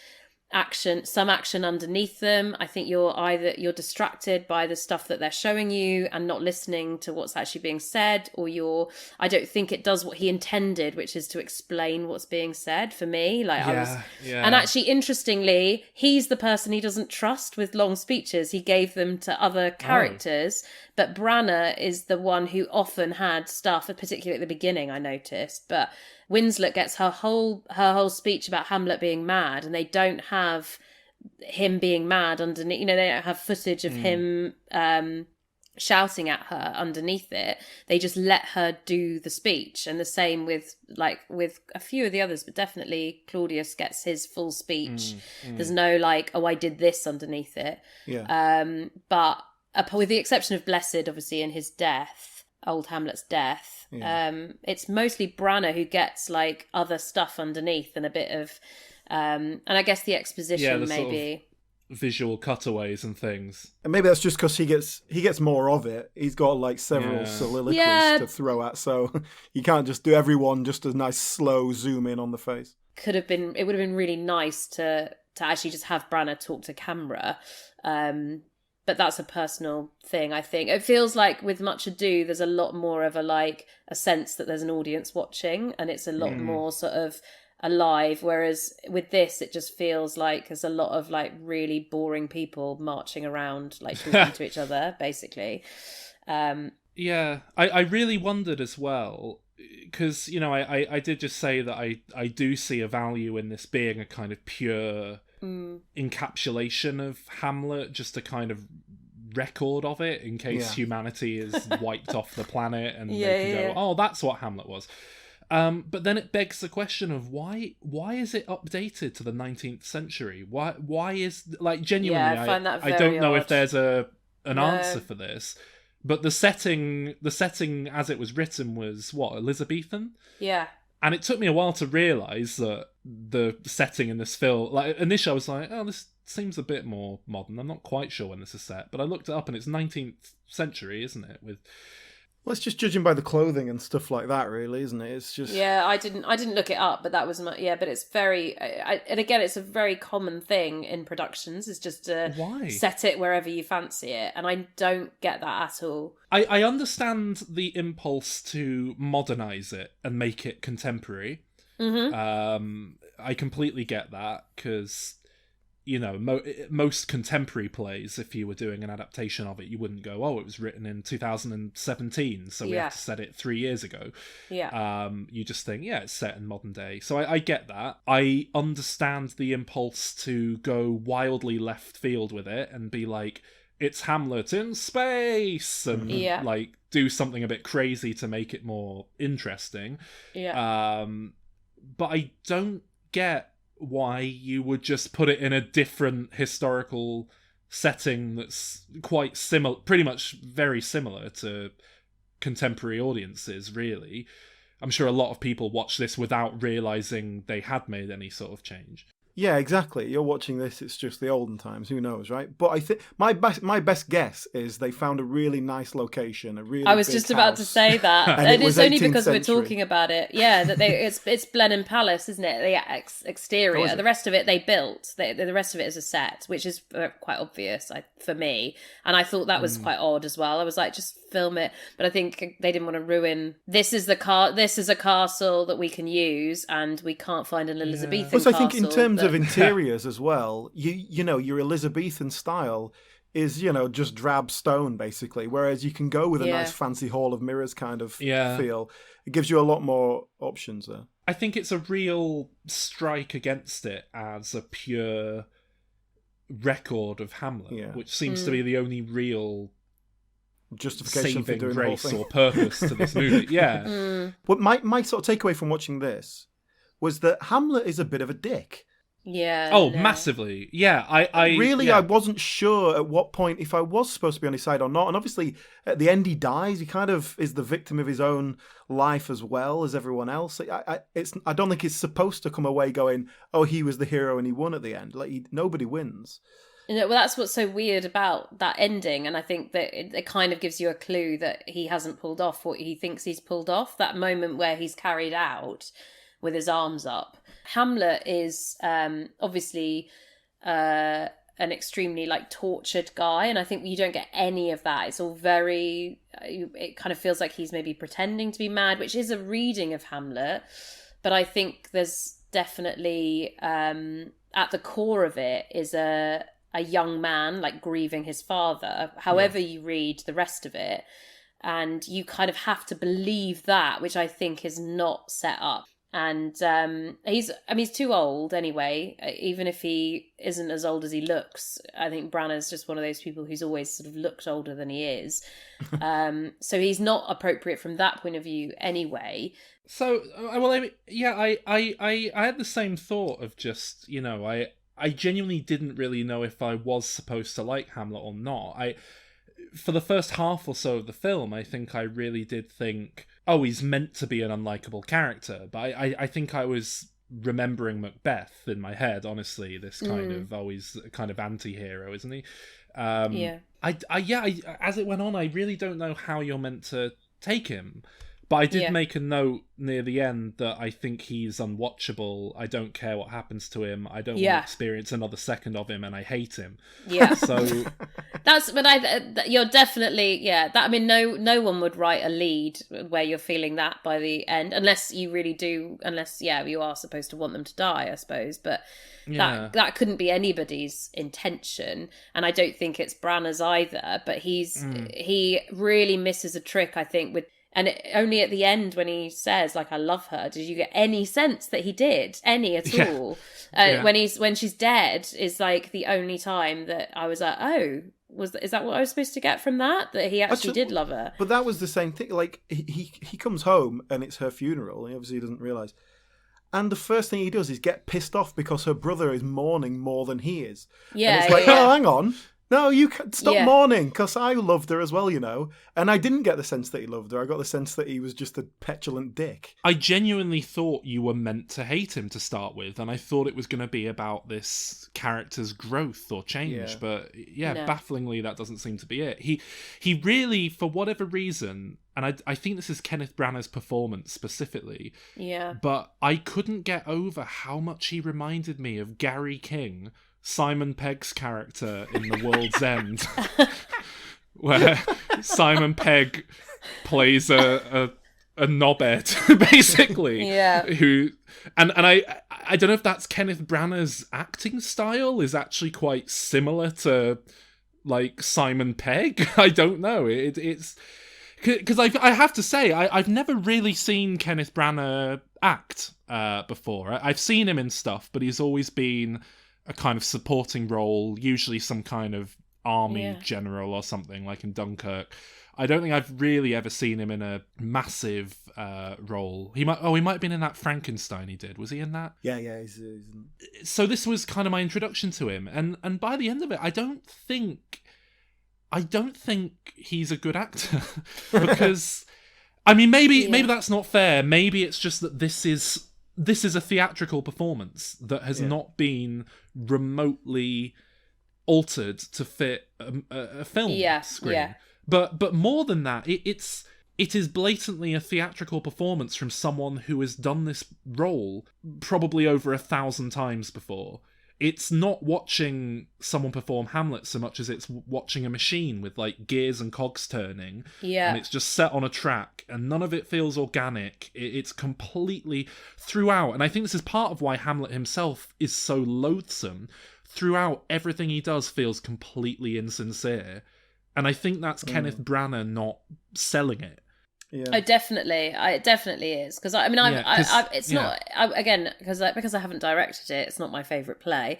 some action underneath them. I think you're distracted by the stuff that they're showing you and not listening to what's actually being said, or I don't think it does what he intended, which is to explain what's being said for me. And actually, interestingly, he's the person he doesn't trust with long speeches. He gave them to other characters, but Branagh is the one who often had stuff, particularly at the beginning, I noticed, but Winslet gets her whole speech about Hamlet being mad, and they don't have him being mad underneath. They don't have footage of him shouting at her underneath it. They just let her do the speech, and the same with a few of the others, but definitely Claudius gets his full speech. There's no I did this underneath it. But with the exception of Blessed, obviously, in his death. Old Hamlet's death. It's mostly Branagh who gets other stuff underneath and a bit of and I guess the exposition maybe sort of visual cutaways and things. And maybe that's just because he gets more of it. He's got several soliloquies to throw at, so you can't just do everyone just a nice slow zoom in on the face. It would have been really nice to actually just have Branagh talk to camera. But that's a personal thing, I think. It feels like with Much Ado, there's a lot more of a sense that there's an audience watching, and it's a lot more sort of alive. Whereas with this, it just feels like there's a lot of really boring people marching around, talking to each other, basically. Yeah, I really wondered as well, because, I did just say that I do see a value in this being a kind of pure encapsulation of Hamlet, just a kind of record of it in case humanity is wiped off the planet and they can go, oh, that's what Hamlet was. But then it begs the question of why is it updated to the 19th century? Why is genuinely? I don't know if there's an answer for this. But the setting as it was written was Elizabethan? Yeah. And it took me a while to realise that the setting in this film, initially I was like, oh, this seems a bit more modern. I'm not quite sure when this is set, but I looked it up and it's 19th century, isn't it? Well, it's just judging by the clothing and stuff like that, really, isn't it? It's just I didn't look it up, but that was but it's very and again, it's a very common thing in productions. Is just to set it wherever you fancy it, and I don't get that at all. I understand the impulse to modernise it and make it contemporary. I completely get that because most contemporary plays, if you were doing an adaptation of it, you wouldn't go, oh, it was written in 2017, so we have to set it 3 years ago. You just think, it's set in modern day. So I get that. I understand the impulse to go wildly left field with it and be like, it's Hamlet in space, and do something a bit crazy to make it more interesting. But I don't get why you would just put it in a different historical setting that's quite similar, pretty much very similar to contemporary audiences, really. I'm sure a lot of people watch this without realising they had made any sort of change. Yeah, exactly. You're watching this, it's just the olden times, who knows, right? But I think my best guess is they found a really nice location, I was just about to say that. And it's only because we're talking about it. Yeah, that it's Blenheim Palace, isn't it? The exterior. The rest of it they built. The rest of it is a set, which is quite obvious for me. And I thought that was quite odd as well. I was like, just film it. But I think they didn't want to ruin. This is a castle that we can use, and we can't find an Elizabethan castle. I think in terms of interiors as well, you know, your Elizabethan style is, just drab stone basically, whereas you can go with a nice fancy hall of mirrors kind of feel. It gives you a lot more options there. I think it's a real strike against it as a pure record of Hamlet, which seems to be the only real justification for doing grace the whole thing. or purpose to this movie. But my sort of takeaway from watching this was that Hamlet is a bit of a dick. Massively. I wasn't sure at what point if I was supposed to be on his side or not. And obviously at the end he dies. He kind of is the victim of his own life as well as everyone else. I don't think he's supposed to come away going, oh, he was the hero and he won at the end. Nobody wins. Well, that's what's so weird about that ending, and I think that it kind of gives you a clue that he hasn't pulled off what he thinks he's pulled off. That moment where he's carried out with his arms up. Hamlet is obviously an extremely like tortured guy, and I think you don't get any of that. It's all very, it kind of feels like he's maybe pretending to be mad, which is a reading of Hamlet, but I think there's definitely at the core of it is a young man like grieving his father, however you read the rest of it, and you kind of have to believe that, which I think is not set up. And he's too old anyway, even if he isn't as old as he looks. I think Branagh's just one of those people who's always sort of looked older than he is. So he's not appropriate from that point of view anyway. So, well, I mean, yeah, I had the same thought of just, you know, I genuinely didn't really know if I was supposed to like Hamlet or not. For the first half or so of the film, I think I really did think, oh, he's meant to be an unlikable character. But I think I was remembering Macbeth in my head, honestly, this kind of, oh, he's a kind of anti-hero, isn't he? Yeah. As it went on, I really don't know how you're meant to take him. But I did make a note near the end that I think he's unwatchable. I don't care what happens to him. I don't want to experience another second of him, and I hate him. Yeah. So that's, but you're definitely, that, I mean, no one would write a lead where you're feeling that by the end, unless you really do, you are supposed to want them to die, I suppose. But that couldn't be anybody's intention, and I don't think it's Branagh's either. But he really misses a trick, I think, with. And only at the end when he says, like, I love her, did you get any sense that he did? Any at all? When she's dead is, like, the only time that I was like, oh, is that what I was supposed to get from that? That he actually did love her? But that was the same thing. Like, he comes home and it's her funeral, and he obviously doesn't realise. And the first thing he does is get pissed off because her brother is mourning more than he is. Yeah, and it's like, oh, hang on. No, you can't stop mourning, because I loved her as well, you know. And I didn't get the sense that he loved her. I got the sense that he was just a petulant dick. I genuinely thought you were meant to hate him to start with, and I thought it was going to be about this character's growth or change. But bafflingly, that doesn't seem to be it. He really, for whatever reason, and I think this is Kenneth Branagh's performance specifically, but I couldn't get over how much he reminded me of Gary King, Simon Pegg's character in The World's End, where Simon Pegg plays a knobhead, basically. Yeah. Who and I don't know if that's Kenneth Branagh's acting style is actually quite similar to like Simon Pegg. I don't know. It's because I have to say I've never really seen Kenneth Branagh act before. I've seen him in stuff, but he's always been a kind of supporting role, usually some kind of army general or something, like in Dunkirk. I don't think I've really ever seen him in a massive role. He might have been in that Frankenstein he did. Was he in that? Yeah. So this was kind of my introduction to him, and by the end of it, I don't think he's a good actor because, I mean, maybe that's not fair. Maybe it's just that this is a theatrical performance that has not been remotely altered to fit a film screen. Yeah. But more than that, it is blatantly a theatrical performance from someone who has done this role probably over 1,000 times before. It's not watching someone perform Hamlet so much as it's watching a machine with like gears and cogs turning. Yeah. And it's just set on a track and none of it feels organic. It's completely throughout. And I think this is part of why Hamlet himself is so loathsome. Throughout, everything he does feels completely insincere. And I think that's Kenneth Branagh not selling it. Yeah. Oh, definitely. It definitely is. Because I mean, it's not, again, because I haven't directed it, it's not my favourite play.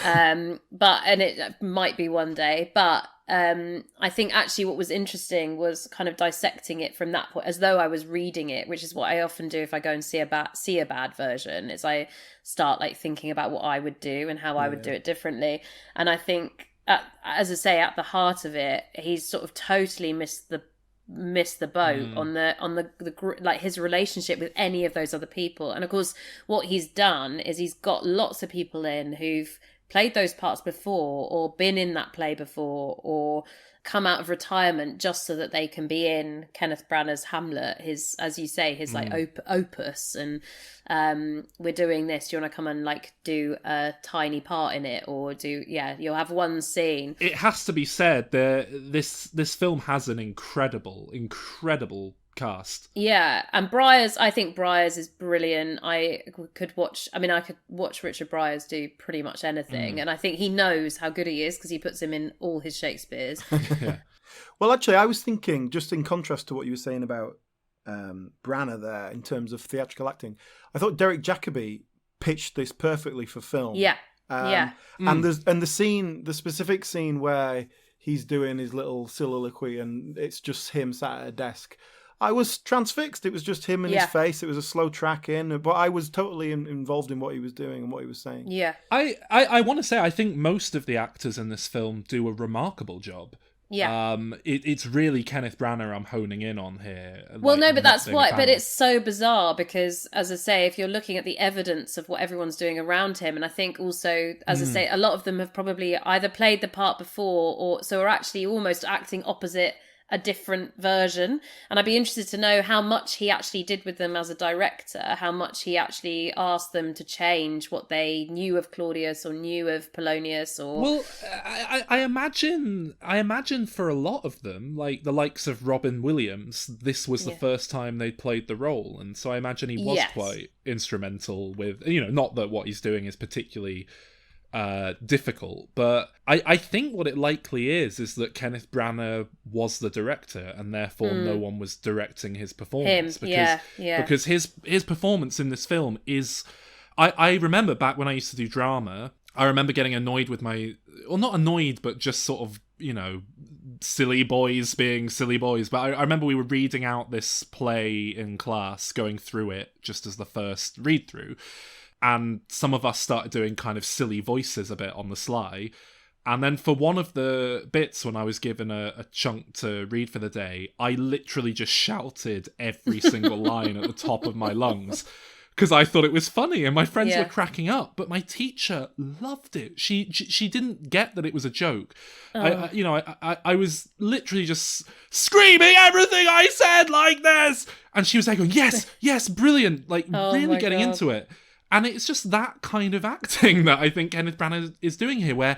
And it might be one day. But I think actually what was interesting was kind of dissecting it from that point, as though I was reading it, which is what I often do if I go and see a bad version, is I start like thinking about what I would do and how I would do it differently. And I think, as I say, at the heart of it, he's sort of totally missed the boat on the like his relationship with any of those other people. And of course what he's done is he's got lots of people in who've played those parts before or been in that play before or come out of retirement just so that they can be in Kenneth Branagh's Hamlet, his, as you say, his like opus, and we're doing this. Do you want to come and like do a tiny part in it, or you'll have one scene. It has to be said that this film has an incredible cast. Yeah, and I think Briars is brilliant. I could watch Richard Briars do pretty much anything, and I think he knows how good he is because he puts him in all his Shakespeares. Yeah. Well, actually, I was thinking, just in contrast to what you were saying about Branagh there in terms of theatrical acting, I thought Derek Jacobi pitched this perfectly for film. Yeah, And the specific scene where he's doing his little soliloquy and it's just him sat at a desk. I was transfixed. It was just him and his face. It was a slow track in, but I was totally involved in what he was doing and what he was saying. Yeah. I want to say, I think most of the actors in this film do a remarkable job. Yeah. It's really Kenneth Branagh I'm honing in on here. Well, no, but that's why. But it's so bizarre because, as I say, if you're looking at the evidence of what everyone's doing around him, and I think also, as I say, a lot of them have probably either played the part before or so are actually almost acting opposite a different version. And I'd be interested to know how much he actually did with them as a director, how much he actually asked them to change what they knew of Claudius or knew of Polonius. Or well, I imagine for a lot of them, like the likes of Robin Williams, this was the first time they played the role, and so I imagine he was quite instrumental with, not that what he's doing is particularly difficult, but I think what it likely is that Kenneth Branagh was the director and therefore no one was directing his performance. Because his performance in this film is, I remember back when I used to do drama, I remember getting annoyed with not annoyed, but just sort of, silly boys being silly boys. But I remember we were reading out this play in class, going through it just as the first read through. And some of us started doing kind of silly voices a bit on the sly. And then for one of the bits when I was given a chunk to read for the day, I literally just shouted every single line at the top of my lungs because I thought it was funny and my friends were cracking up. But my teacher loved it. She didn't get that it was a joke. I was literally just screaming everything I said like this. And she was like, yes, brilliant. Like really getting into it. And it's just that kind of acting that I think Kenneth Branagh is doing here, where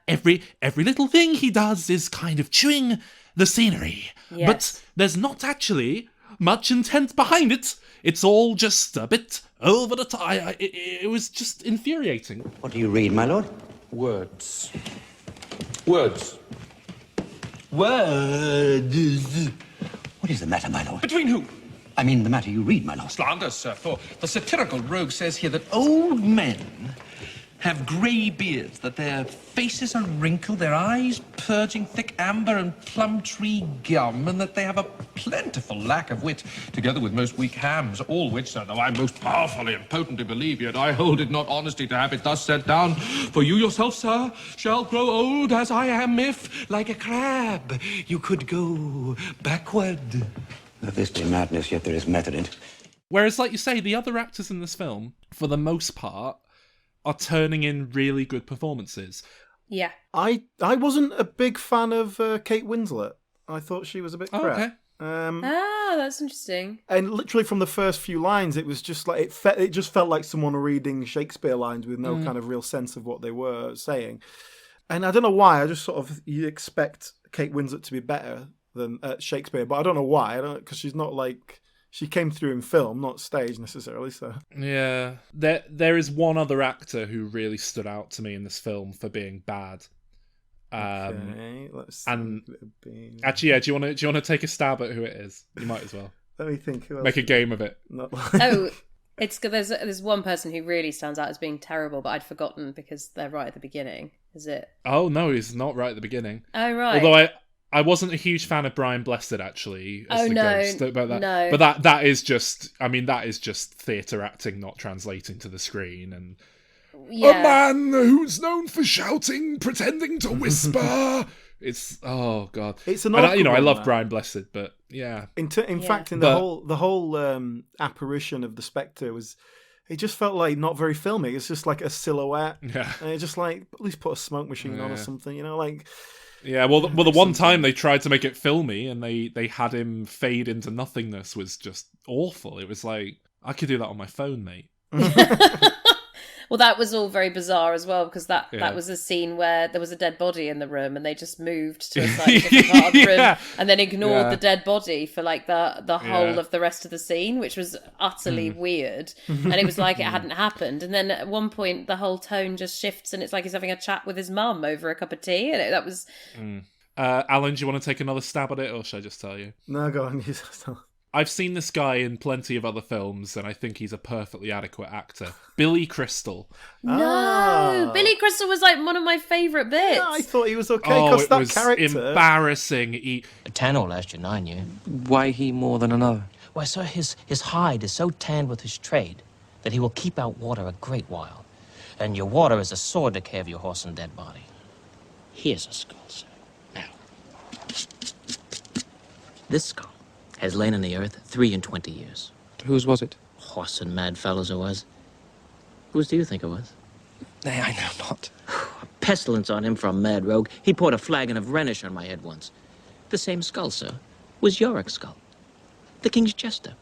every little thing he does is kind of chewing the scenery. Yes. But there's not actually much intent behind it. It's all just a bit over the top. It was just infuriating. What do you read, my lord? Words. Words. Words. What is the matter, my lord? Between who? I mean, the matter you read, my lord. Slander, sir, for the satirical rogue says here that old men have grey beards, that their faces are wrinkled, their eyes purging thick amber and plum tree gum, and that they have a plentiful lack of wit, together with most weak hams, all which, sir, though I most powerfully and potently believe, yet I hold it not honesty to have it thus set down. For you yourself, sir, shall grow old as I am, if, like a crab, you could go backward. If this be madness, yet there is method in it. Whereas, like you say, the other actors in this film, for the most part, are turning in really good performances. Yeah. I wasn't a big fan of Kate Winslet. I thought she was a bit crap. Okay. That's interesting. And literally from the first few lines, it was just like it just felt like someone reading Shakespeare lines with no kind of real sense of what they were saying. And I don't know why. I just sort of you expect Kate Winslet to be better than Shakespeare, but I don't know why. Because she's not like. She came through in film, not stage necessarily. So yeah, there is one other actor who really stood out to me in this film for being bad. Okay, let's see. And actually, yeah, do you want to take a stab at who it is? You might as well. Let me think. Who else? Make a game of it. It's good. There's one person who really stands out as being terrible, but I'd forgotten because they're right at the beginning. Is it? Oh no, he's not right at the beginning. Oh right. Although I wasn't a huge fan of Brian Blessed actually as the ghost. But that is just theatre acting not translating to the screen, and a man who's known for shouting, pretending to whisper. It's oh god. It's an I love Brian Blessed, but yeah. In fact, the whole apparition of the Spectre it just felt like not very filmy. It's just like a silhouette. Yeah. And it's just like at least put a smoke machine on or something, like. Yeah, well, the one time they tried to make it filmy and they had him fade into nothingness was just awful. It was like, I could do that on my phone, mate. Well, that was all very bizarre as well, because that was a scene where there was a dead body in the room and they just moved to a slightly different part of the room and then ignored the dead body for like the whole of the rest of the scene, which was utterly weird. And it was like it hadn't happened. And then at one point the whole tone just shifts and it's like he's having a chat with his mum over a cup of tea. And that was... Alan, do you want to take another stab at it, or should I just tell you? No, go on. I've seen this guy in plenty of other films, and I think he's a perfectly adequate actor. Billy Crystal. No, Billy Crystal was like one of my favourite bits. Yeah, I thought he was okay because that was character. Embarrassing. A tan will last you 9 years. Why he more than another? Why, sir, his hide is so tanned with his trade that he will keep out water a great while. And your water is a sore decay of your horse and dead body. Here's a skull, sir. Now, this skull has lain in the earth 23 years. Whose was it? Horse and mad fellows it was. Whose do you think it was? Nay, I know not. A pestilence on him for a mad rogue. He poured a flagon of Rhenish on my head once. The same skull, sir, was Yorick's skull. The king's jester.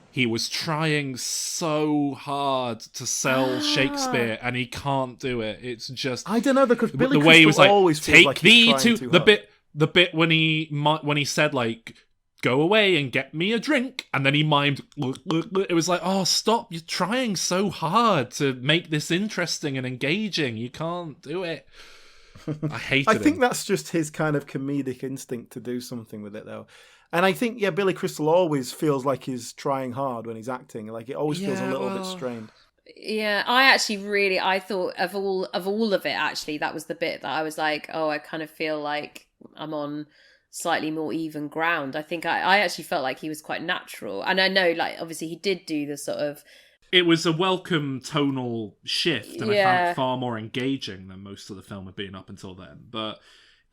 He was trying so hard to sell Shakespeare, and he can't do it. It's just... I don't know, because Billy the way he was Crystal like, always feels take like he's thee trying to too the hard. bit when he said like, go away and get me a drink, and then he mimed. It was like, oh, stop! You're trying so hard to make this interesting and engaging. You can't do it. I hated I think him. that's just his kind of comedic instinct to do something with it, though. And I think, Billy Crystal always feels like he's trying hard when he's acting. Like, it always feels a little bit strained. Yeah, I thought of all of it, actually, that was the bit that I was like, oh, I kind of feel like I'm on slightly more even ground. I think I actually felt like he was quite natural. And I know, like, obviously he did do the sort of... It was a welcome tonal shift, and I found it far more engaging than most of the film had been up until then. But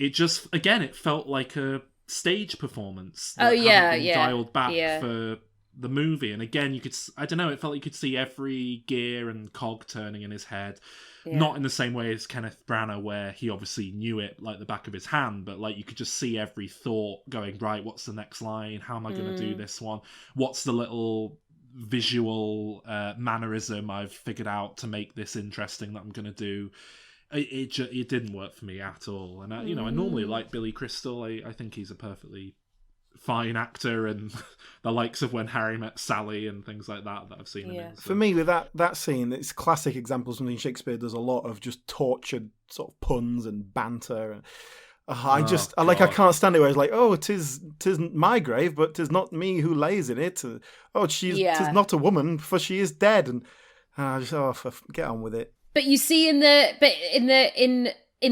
it just, again, it felt like a stage performance that hadn't been dialed back for the movie. And again, you could, I don't know, it felt like you could see every gear and cog turning in his head. Not in the same way as Kenneth Branagh, where he obviously knew it like the back of his hand, but like you could just see every thought going, right, what's the next line? How am I going to do this one? What's the little visual mannerism I've figured out to make this interesting that I'm going to do? It didn't work for me at all. And I normally like Billy Crystal. I think he's a perfectly fine actor, and the likes of When Harry Met Sally and things like that I've seen him in. So. For me, with that scene, it's classic example of something Shakespeare does a lot of, just tortured sort of puns and banter. And I can't stand it where it's like, oh, tis my grave, but 'tis not me who lays in it. Oh, tis not a woman, for she is dead. And I just get on with it. But you see in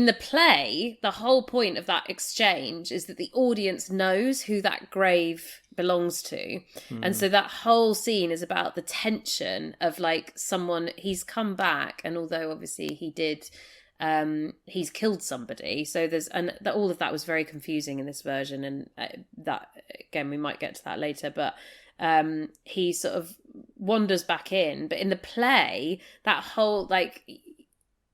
the play, the whole point of that exchange is that the audience knows who that grave belongs to. And so that whole scene is about the tension of like someone, he's come back, and although obviously he did, he's killed somebody. So all of that was very confusing in this version, and that, again, we might get to that later, but he sort of wanders back in. But in the play, that whole, like,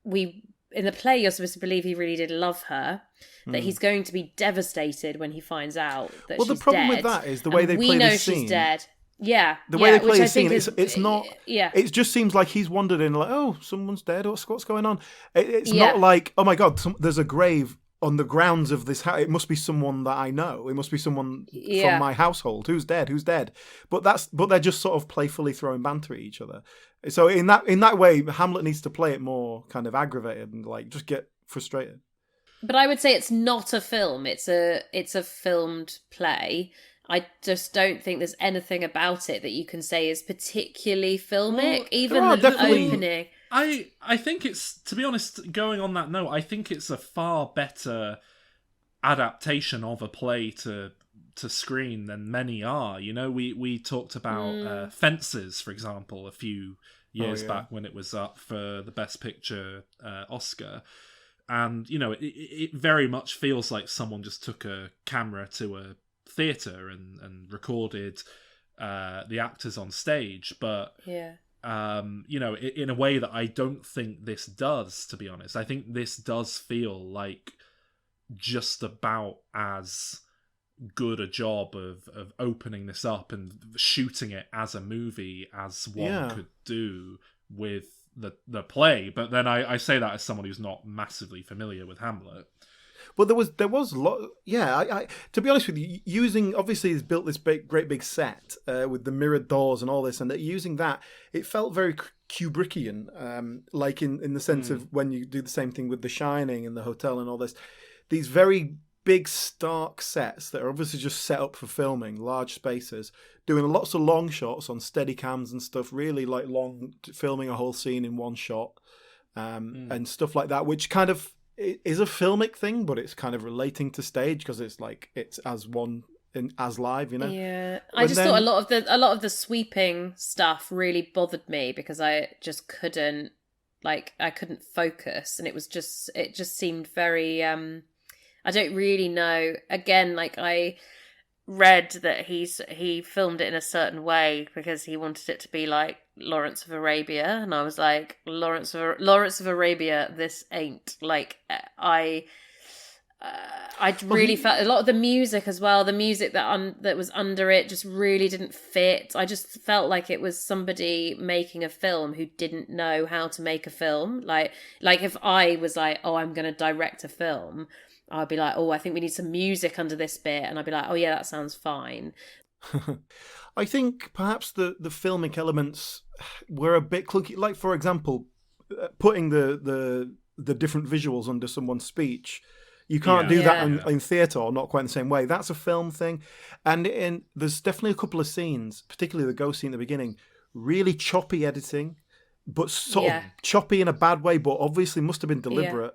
in the play, you're supposed to believe he really did love her, that he's going to be devastated when he finds out that she's dead. Well, the problem with that is the way they play this scene. We know she's dead. Yeah. The way they play the scene, is, it's not... Yeah. It just seems like he's wandered in like, oh, someone's dead, what's going on? It's not like, oh my God, there's a grave on the grounds of this house. It must be someone that I know. It must be someone from my household. Who's dead? But they're just sort of playfully throwing banter at each other. So in that way, Hamlet needs to play it more kind of aggravated and like just get frustrated. But I would say it's not a film. It's a filmed play. I just don't think there's anything about it that you can say is particularly filmic. Well, even the opening. I think it's, to be honest, going on that note, I think it's a far better adaptation of a play to screen than many are. You know, we talked about Fences, for example, a few years back when it was up for the Best Picture Oscar. And, you know, it very much feels like someone just took a camera to a theatre and recorded the actors on stage. But in a way that I don't think this does, to be honest. I think this does feel like just about as good a job of opening this up and shooting it as a movie as one could do with the play. But then I say that as someone who's not massively familiar with Hamlet. Well, there was a lot. Yeah, I to be honest with you, using obviously he's built this great big set with the mirrored doors and all this, and that using that, it felt very Kubrickian, like in the sense of when you do the same thing with The Shining and the hotel and all this. These very big stark sets that are obviously just set up for filming, large spaces, doing lots of long shots on steady cams and stuff. Really like long filming a whole scene in one shot, and stuff like that, which kind of is a filmic thing, but it's kind of relating to stage because it's like it's as one as live, Yeah, I just thought a lot of the sweeping stuff really bothered me because I just couldn't focus, and it just seemed very. I don't really know. Again, like I read that he filmed it in a certain way because he wanted it to be like Lawrence of Arabia, and I was like, Lawrence of Arabia, this ain't. Like I really felt a lot of the music as well. The music that was under it just really didn't fit. I just felt like it was somebody making a film who didn't know how to make a film. Like if I was like, oh, I'm going to direct a film, I'd be like, oh, I think we need some music under this bit, and I'd be like, oh yeah, that sounds fine. I think perhaps the filmic elements were a bit clunky. Like, for example, putting the different visuals under someone's speech. You can't do that in theatre, or not quite in the same way. That's a film thing. And there's definitely a couple of scenes, particularly the ghost scene at the beginning, really choppy editing, but sort of choppy in a bad way, but obviously must have been deliberate.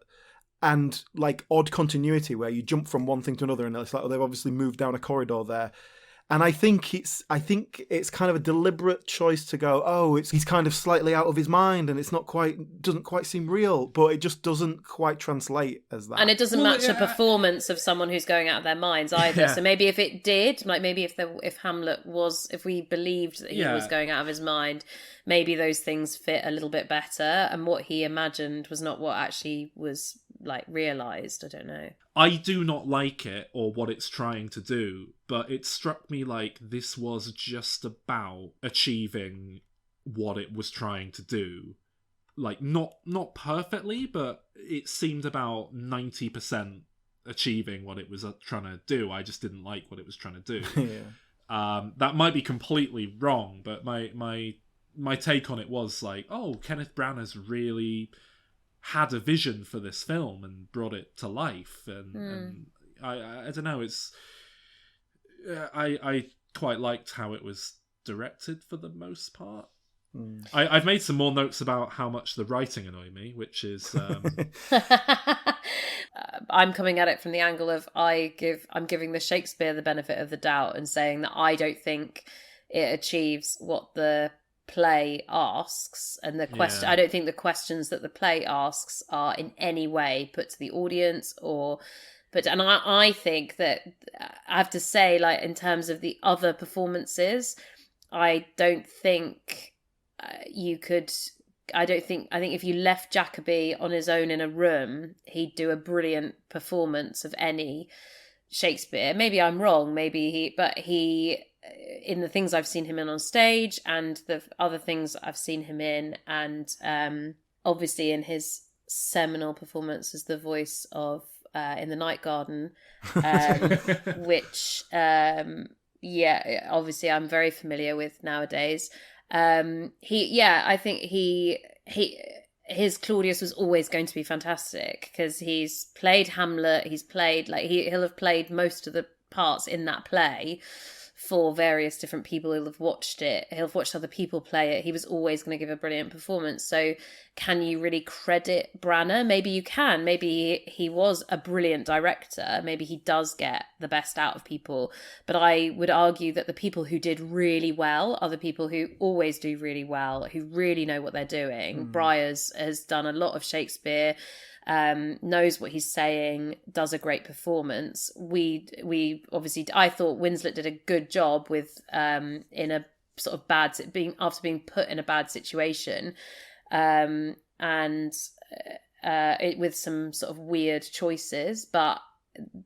And like odd continuity where you jump from one thing to another, and it's like, oh, they've obviously moved down a corridor there. And I think it's kind of a deliberate choice to go, oh, he's kind of slightly out of his mind, and doesn't quite seem real, but it just doesn't quite translate as that. And it doesn't match a performance of someone who's going out of their minds either. Yeah. So maybe if it did, like maybe if Hamlet was, if we believed that he was going out of his mind, maybe those things fit a little bit better, and what he imagined was not what actually was like realized. I don't know. I do not like it or what it's trying to do, but it struck me like this was just about achieving what it was trying to do. Like, not perfectly, but it seemed about 90% achieving what it was trying to do. I just didn't like what it was trying to do. That might be completely wrong, but my take on it was like, oh, Kenneth Branagh's really had a vision for this film and brought it to life, and I don't know, it's I quite liked how it was directed for the most part. I've made some more notes about how much the writing annoyed me, which is I'm coming at it from the angle of I'm giving the Shakespeare the benefit of the doubt and saying that I don't think it achieves what the play asks, and I don't think the questions that the play asks are in any way put to the audience, and I think that I have to say, like, in terms of the other performances, I think if you left Jacobi on his own in a room, he'd do a brilliant performance of any Shakespeare. Maybe I'm wrong, but he in the things I've seen him in on stage and the other things I've seen him in, and obviously in his seminal performance as the voice of in The Night Garden, which obviously I'm very familiar with nowadays. I think his Claudius was always going to be fantastic because he's played Hamlet, he's played he'll have played most of the parts in that play for various different people. He'll have watched other people play it. He was always going to give a brilliant performance. So can you really credit Branagh? Maybe you can. Maybe he was a brilliant director. Maybe he does get the best out of people. But I would argue that the people who did really well are the people who always do really well, who really know what they're doing. Briars has done a lot of Shakespeare, knows what he's saying, does a great performance. We obviously, I thought Winslet did a good job with in a sort of after being put in a bad situation, and with some sort of weird choices. But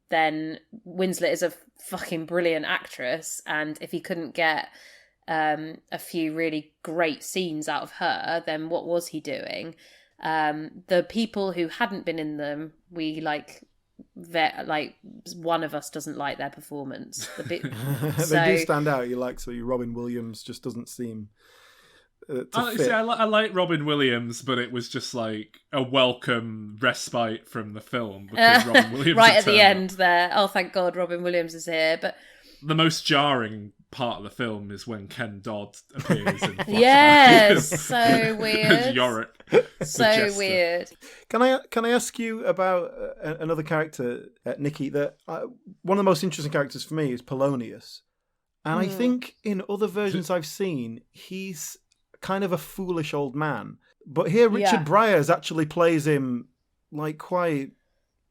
then Winslet is a fucking brilliant actress, and if he couldn't get a few really great scenes out of her, then what was he doing? The people who hadn't been in them, we one of us doesn't like their performance. They do stand out. Robin Williams just doesn't seem to fit. See, I like Robin Williams, but it was just like a welcome respite from the film because Robin Williams right at the end there. Oh, thank God, Robin Williams is here. But the most jarring part of the film is when Ken Dodd appears in flashback. Yes, so weird. As Yorick. So weird. Can I ask you about another character, Nikki? That one of the most interesting characters for me is Polonius, and I think in other versions I've seen, he's kind of a foolish old man. But here, Richard Briers actually plays him like quite.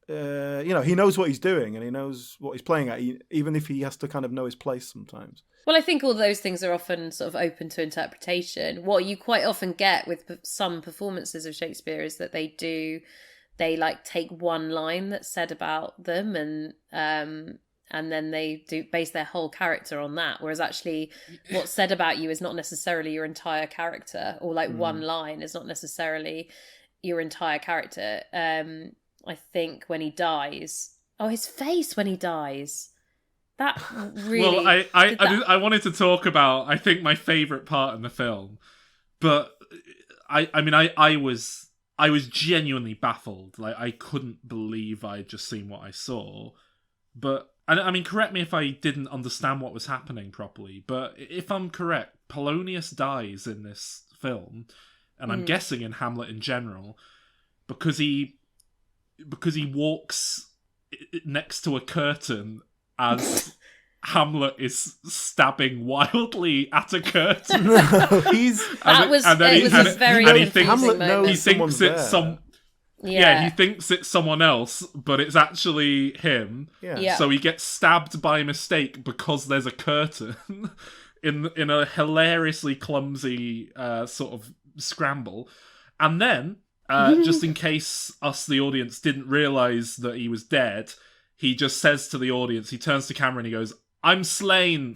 He knows what he's doing and he knows what he's playing at, even if he has to kind of know his place sometimes. Well, I think all those things are often sort of open to interpretation. What you quite often get with some performances of Shakespeare is that they like take one line that's said about them and then they do base their whole character on that. Whereas actually what's said about you is not necessarily your entire character, or like one line is not necessarily your entire character. I think when he dies, his face when he dies, that really. Well, I wanted to talk about, I think, my favourite part in the film, but I was genuinely baffled. Like, I couldn't believe I'd just seen what I saw. But I mean, correct me if I didn't understand what was happening properly. But if I'm correct, Polonius dies in this film, and I'm guessing in Hamlet in general, because he walks next to a curtain as Hamlet is stabbing wildly at a curtain. He thinks it's someone else, but it's actually him. Yeah. So he gets stabbed by mistake because there's a curtain in a hilariously clumsy sort of scramble. And then just in case us, the audience, didn't realise that he was dead, he just says to the audience, he turns to camera and he goes, "I'm slain."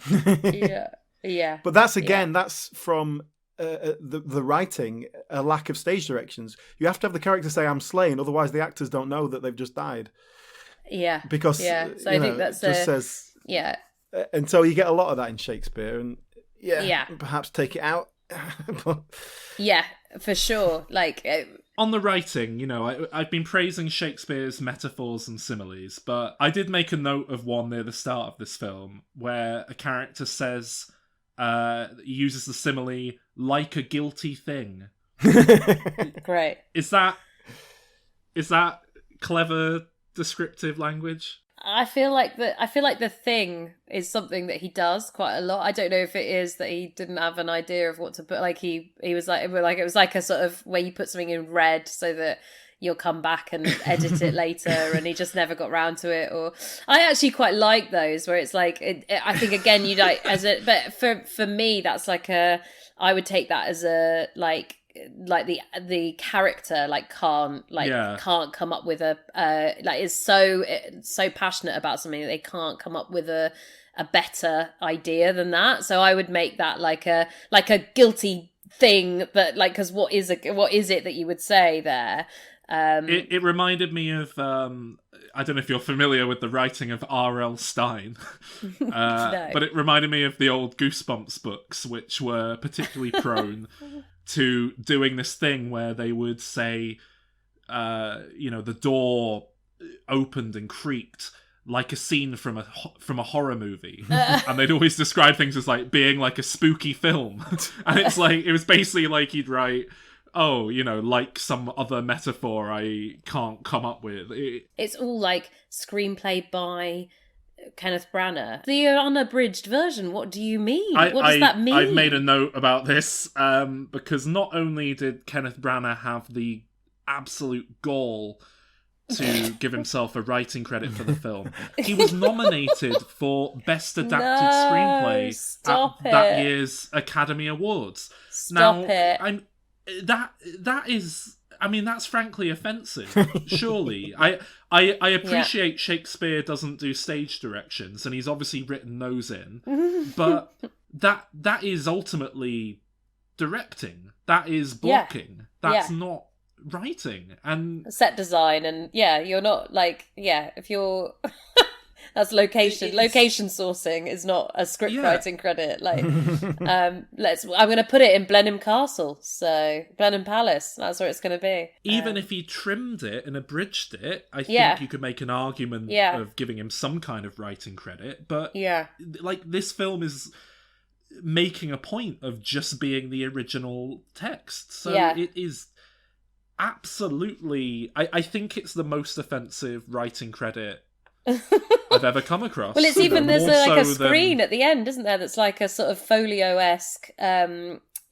Yeah. But that's that's from the writing, a lack of stage directions. You have to have the character say, "I'm slain," otherwise the actors don't know that they've just died. Yeah. Because so I think that's says. Yeah. And so you get a lot of that in Shakespeare, and perhaps take it out. Yeah, for sure. Like. On the writing, I've been praising Shakespeare's metaphors and similes, but I did make a note of one near the start of this film where a character says, he uses the simile, "like a guilty thing." Great. Is that clever, descriptive language? I feel like the thing is something that he does quite a lot. I don't know if it is that he didn't have an idea of what to put. Like he was like it was like a sort of where you put something in red so that you'll come back and edit it later, and he just never got round to it. Or I actually quite like those where it's like I think again you like but for me that's like I would take that as a like the character can't come up with a is so passionate about something that they can't come up with a better idea than that. So I would make that like a guilty thing, but like, because what is it that you would say there? It reminded me of I don't know if you're familiar with the writing of R.L. Stine, No. but it reminded me of the old Goosebumps books, which were particularly prone to doing this thing where they would say, the door opened and creaked like a scene from a horror movie, and they'd always describe things as like being like a spooky film, and it's like it was basically like he'd write, like some other metaphor I can't come up with. It's all like screenplay by Kenneth Branagh. The unabridged version, what do you mean? What does that mean? I've made a note about this because not only did Kenneth Branagh have the absolute gall to give himself a writing credit for the film. He was nominated for Best Adapted Screenplay stop at that it. year's Academy Awards. Stop now, it. That's frankly offensive. Surely, I appreciate Shakespeare doesn't do stage directions, and he's obviously written those in, but that is ultimately directing. That is blocking. That's not writing and set design, and you're not like if you're that's location sourcing is not a script writing credit. Like I'm going to put it in Blenheim Castle, so Blenheim Palace, that's where it's going to be. Even if he trimmed it and abridged it, I think you could make an argument of giving him some kind of writing credit, but like this film is making a point of just being the original text, so it is absolutely, I think it's the most offensive writing credit I've ever come across. Well, it's even there's a screen at the end, isn't there? That's like a sort of folio-esque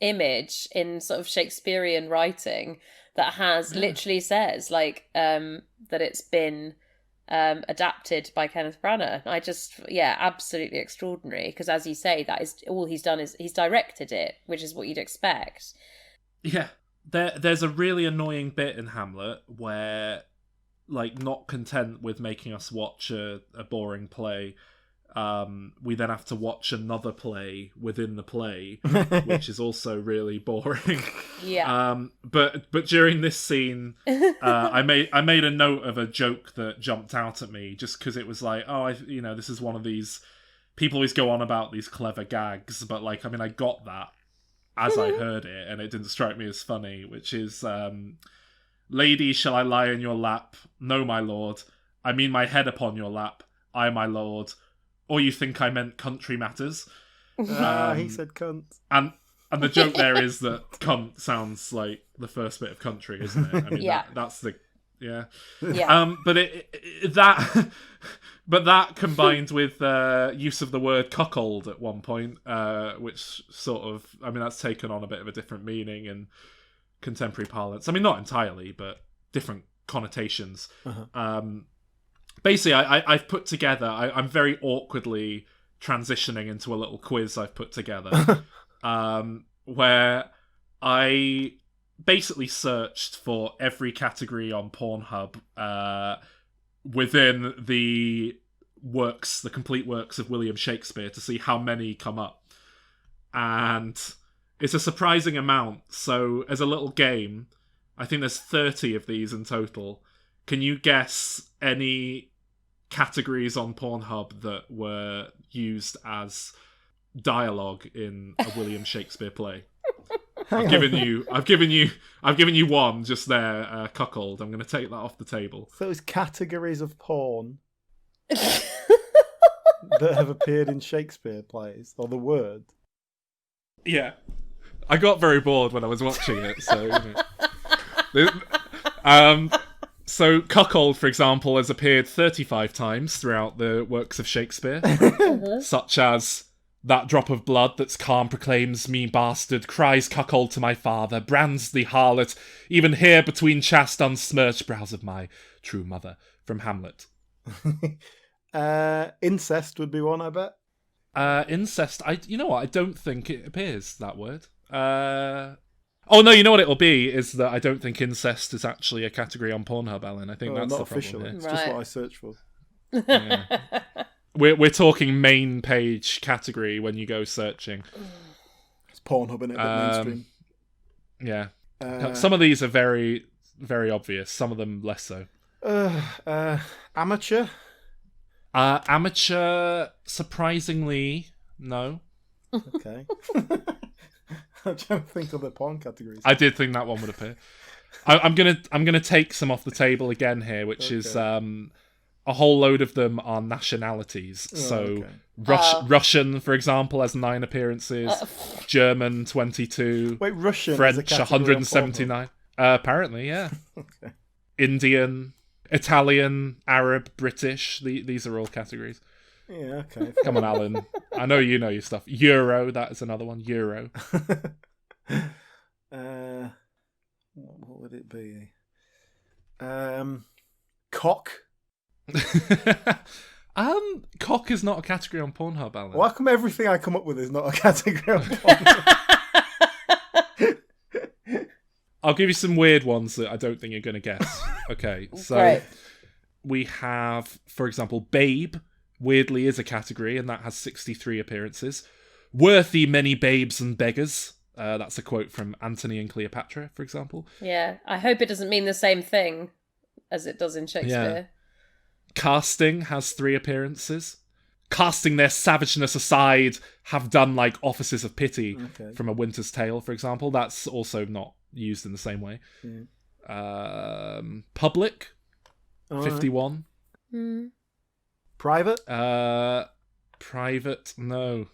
image in sort of Shakespearean writing that has literally says like that it's been adapted by Kenneth Branagh. I just absolutely extraordinary, because as you say, that is all he's done is he's directed it, which is what you'd expect. Yeah. There's a really annoying bit in Hamlet where, like, not content with making us watch a boring play, we then have to watch another play within the play, which is also really boring. But during this scene, I made a note of a joke that jumped out at me, just because it was like, this is one of these people always go on about these clever gags, but like, I mean, I got that as I heard it, and it didn't strike me as funny, which is, "Lady, shall I lie in your lap? No, my lord. I mean my head upon your lap. I, my lord. Or you think I meant country matters?" He said cunt. And the joke there is that cunt sounds like the first bit of country, isn't it? I mean, that's the... Yeah. But that combined with use of the word cuckold at one point, which sort of, I mean, that's taken on a bit of a different meaning in contemporary parlance. I mean, not entirely, but different connotations. Basically, I've put together, I'm very awkwardly transitioning into a little quiz I've put together, where I basically searched for every category on Pornhub within the complete works of William Shakespeare, to see how many come up. And it's a surprising amount. So as a little game, I think there's 30 of these in total. Can you guess any categories on Pornhub that were used as dialogue in a William Shakespeare play? I've given you one just there, cuckold. I'm going to take that off the table. So it's categories of porn that have appeared in Shakespeare plays, or the word. Yeah, I got very bored when I was watching it. So, so cuckold, for example, has appeared 35 times throughout the works of Shakespeare, such as "That drop of blood that's calm proclaims me bastard, cries cuckold to my father, brands the harlot, even here between chaste unsmirched brows of my true mother," from Hamlet. Incest would be one, I bet. Incest, you know what, I don't think it appears, that word. Oh no, you know what it'll be, is that I don't think incest is actually a category on Pornhub, Alan. I think that's not the officially. problem It's here. just what I searched for. Yeah. We're talking main page category when you go searching. It's Pornhub in it, but mainstream. Yeah. Some of these are very, very obvious. Some of them less so. Amateur? Amateur, surprisingly, no. Okay. I'm trying to think of the porn categories. I did think that one would appear. I'm gonna take some off the table again here, which is a whole load of them are nationalities. Russian, for example, has 9 appearances. German, 22. Wait, Russian French, is a category 179. Apparently, yeah. Okay. Indian, Italian, Arab, British. These are all categories. Yeah, okay. Come on, Alan. I know you know your stuff. Euro, that is another one. Euro. What would it be? Cock. Cock is not a category on Pornhub, Alan. Why come everything I come up with is not a category on Pornhub? I'll give you some weird ones that I don't think you're going to guess. Okay, so Great. we have, for example, Babe, weirdly is a category, and that has 63 appearances. Worthy many babes and beggars. That's a quote from Antony and Cleopatra, for example. Yeah, I hope it doesn't mean the same thing as it does in Shakespeare. Casting has 3 appearances. Casting their savageness aside, have done like offices of pity from A Winter's Tale, for example. That's also not used in the same way. Public, 51. Mm. Private? Private, no.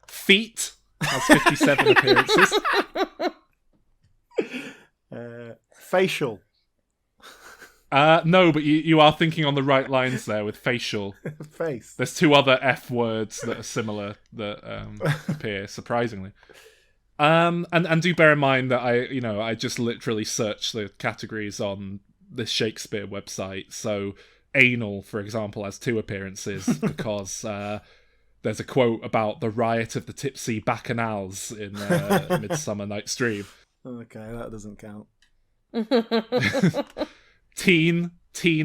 Feet has 57 appearances. Facial. No, but you are thinking on the right lines there with facial. Face. There's 2 other F words that are similar that appear, surprisingly. And do bear in mind that I just literally searched the categories on this Shakespeare website. So anal, for example, has 2 appearances because there's a quote about the riot of the tipsy bacchanals in Midsummer Night's Dream. Okay, that doesn't count. Teen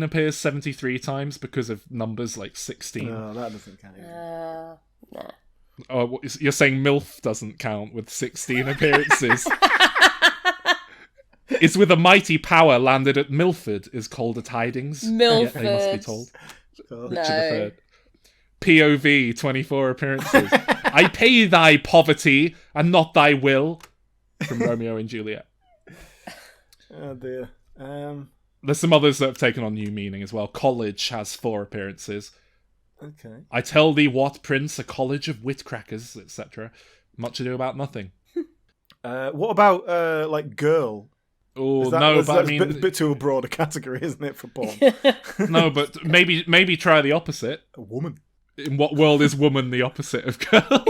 appears 73 times because of numbers like 16. No, that doesn't count. Nah. Oh, you're saying MILF doesn't count with 16 appearances? Is with a mighty power landed at Milford is called a tidings. Milford. Yet they must be told. Richard No. III. POV, 24 appearances. I pay thy poverty and not thy will. From Romeo and Juliet. Oh dear. There's some others that have taken on new meaning as well. College has 4 appearances. Okay. I tell thee what, Prince, a college of wit-crackers, etc. Much ado about nothing. What about like girl? Oh, But I that's mean... a bit too broad a category, isn't it, for porn? No, but maybe try the opposite. A woman. In what world is woman the opposite of girl?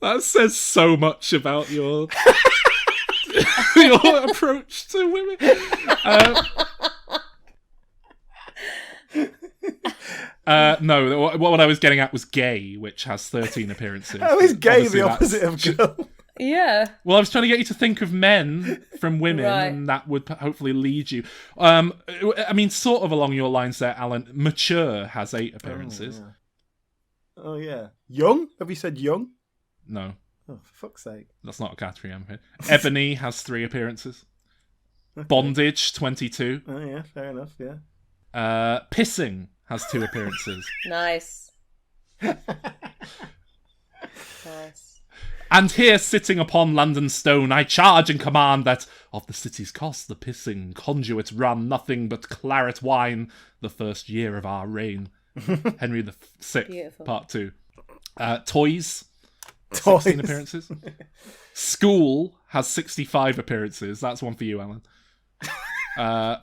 That says so much about your your approach to women. No, what I was getting at was gay, which has 13 appearances. How is gay Obviously, the opposite of girl? Yeah. Well, I was trying to get you to think of men from women, Right. and that would hopefully lead you. I mean, sort of along your lines there, Alan. Mature has 8 appearances. Oh yeah. Young? Have you said young? No, Oh, for fuck's sake. that's not a category I'm here. Ebony has 3 appearances. Bondage, 22. Oh yeah, fair enough, yeah. Pissing has 2 appearances. Nice. Nice. And here, sitting upon London stone, I charge and command that of the city's cost the pissing conduit run nothing but claret wine the first year of our reign. Henry the Sixth, Beautiful. Part 2. Toys, 16 appearances. School has 65 appearances. That's one for you, Alan.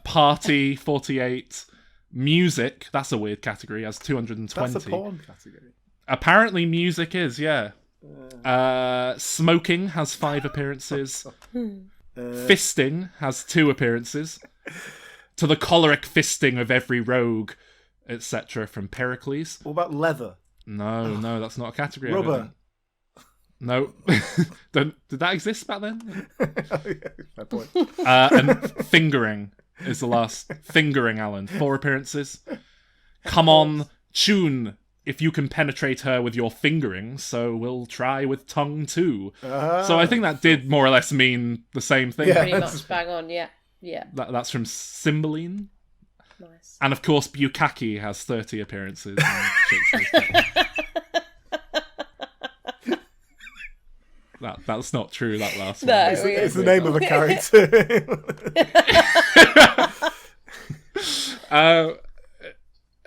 Party, 48. Music, that's a weird category, has 220. That's a porn category. Apparently music is, yeah. Smoking has 5 appearances. Fisting has 2 appearances. To the choleric fisting of every rogue, etc. from Pericles. What about leather? No, that's not a category. I don't Rubber. think. No. Did that exist back then? Oh, yeah, fair point. And fingering is the last. Fingering, Alan. 4 appearances. Come on, tune. If you can penetrate her with your fingering, so we'll try with tongue too. So I think that did more or less mean the same thing. Yeah. Pretty much bang on, yeah. Yeah. That's from Cymbeline. Nice. And of course, Bukkake has 30 appearances. In Shakespeare's that's not true, that last one. No. It's the name of a character.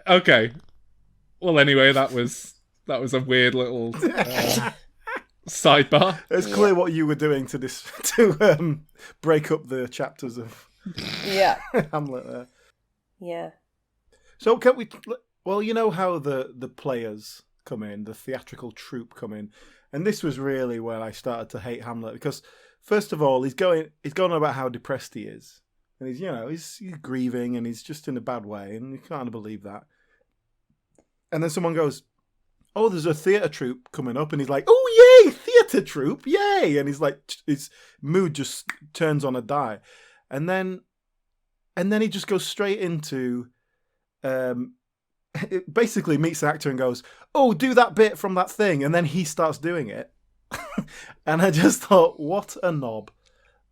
Okay. Well, anyway, that was a weird little sidebar. It's clear what you were doing to break up the chapters of Yeah. Hamlet there. Yeah. So can we? Well, you know how the players come in, the theatrical troupe come in, and this was really where I started to hate Hamlet because, first of all, he's going on about how depressed he is, and he's grieving, and he's just in a bad way, and you can't believe that. And then someone goes, "Oh, there's a theatre troupe coming up," and he's like, "Oh, yay, theatre troupe, yay!" And he's like, his mood just turns on a dime, and then he just goes straight into, it basically meets the actor and goes, "Oh, do that bit from that thing," and then he starts doing it, and I just thought, what a knob.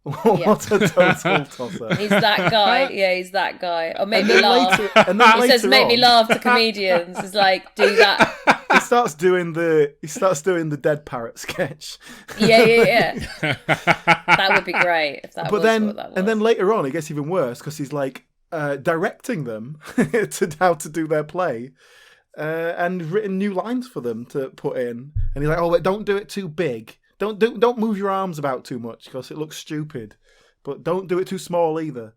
What a total tosser. He's that guy. Yeah, he's that guy. Or make me laugh. He says, "Make me laugh" to comedians. It's like, do that. He starts doing the dead parrot sketch. Yeah. That would be great if that but was then, what that was. And then later on, it gets even worse because he's like directing them to how to do their play, and written new lines for them to put in. And he's like, "Oh, wait, don't do it too big. Don't move your arms about too much because it looks stupid, but don't do it too small either."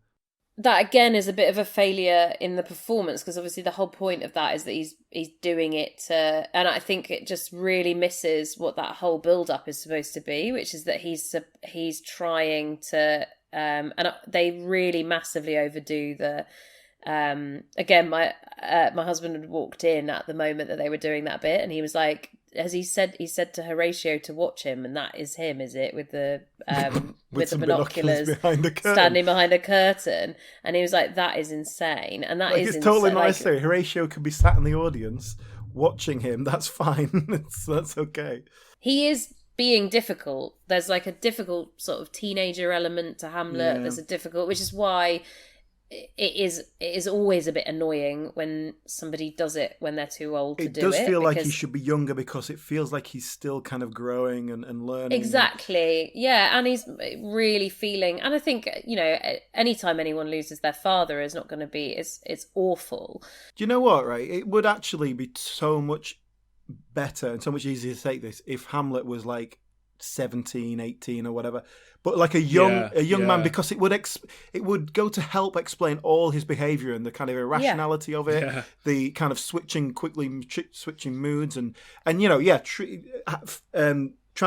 That again is a bit of a failure in the performance, because obviously the whole point of that is that he's doing it to, and I think it just really misses what that whole build up is supposed to be, which is that he's trying to and they really massively overdo the again my husband had walked in at the moment that they were doing that bit, and he was like, as he said to Horatio to watch him, and that is him, is it, with the with the binoculars behind the curtain, standing behind a curtain, and he was like, that is insane. And that is it's totally insane. nice. Horatio could be sat in the audience watching him. That's fine. That's okay. He is being difficult. There's like a difficult sort of teenager element to Hamlet. Yeah. There's a difficult, which is why it is always a bit annoying when somebody does it when they're too old to do it. It does feel like he should be younger, because it feels like he's still kind of growing and learning. Exactly. Yeah, and he's really feeling, and I think, anytime anyone loses their father is not going to be, it's awful. Do you know what, right? It would actually be so much better and so much easier to take this if Hamlet was like 17, 18 or whatever, but like a young man, because it would go to help explain all his behavior and the kind of irrationality of it, the kind of switching moods, and trying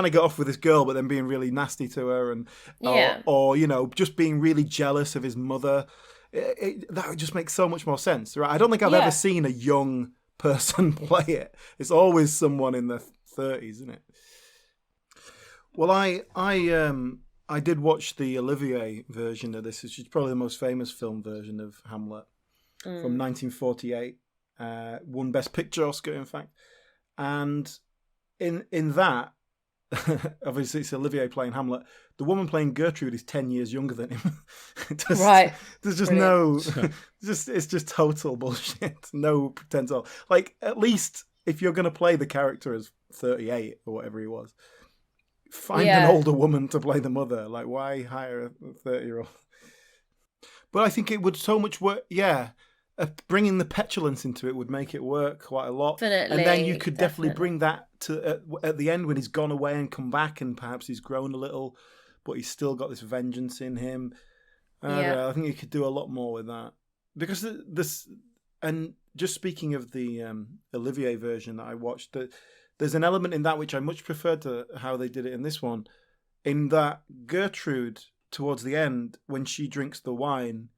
to get off with this girl but then being really nasty to her, and or just being really jealous of his mother. That would just make so much more sense, right? I don't think I've ever seen a young person play it. It's always someone in their 30s, isn't it? Well, I did watch the Olivier version of this, which is probably the most famous film version of Hamlet from 1948. Won Best Picture Oscar, in fact. And in that, obviously it's Olivier playing Hamlet. The woman playing Gertrude is 10 years younger than him. Right. There's just it's just total bullshit. No pretense at all. Like, at least if you're going to play the character as 38 or whatever he was, find an older woman to play the mother. Like, why hire a 30-year-old? But I think it would so much work. Yeah, bringing the petulance into it would make it work quite a lot. Definitely, and then you could definitely bring that to at the end when he's gone away and come back, and perhaps he's grown a little, but he's still got this vengeance in him. I think you could do a lot more with that, because this. And just speaking of the Olivier version that I watched, there's an element in that which I much prefer to how they did it in this one, in that Gertrude, towards the end, when she drinks the wine,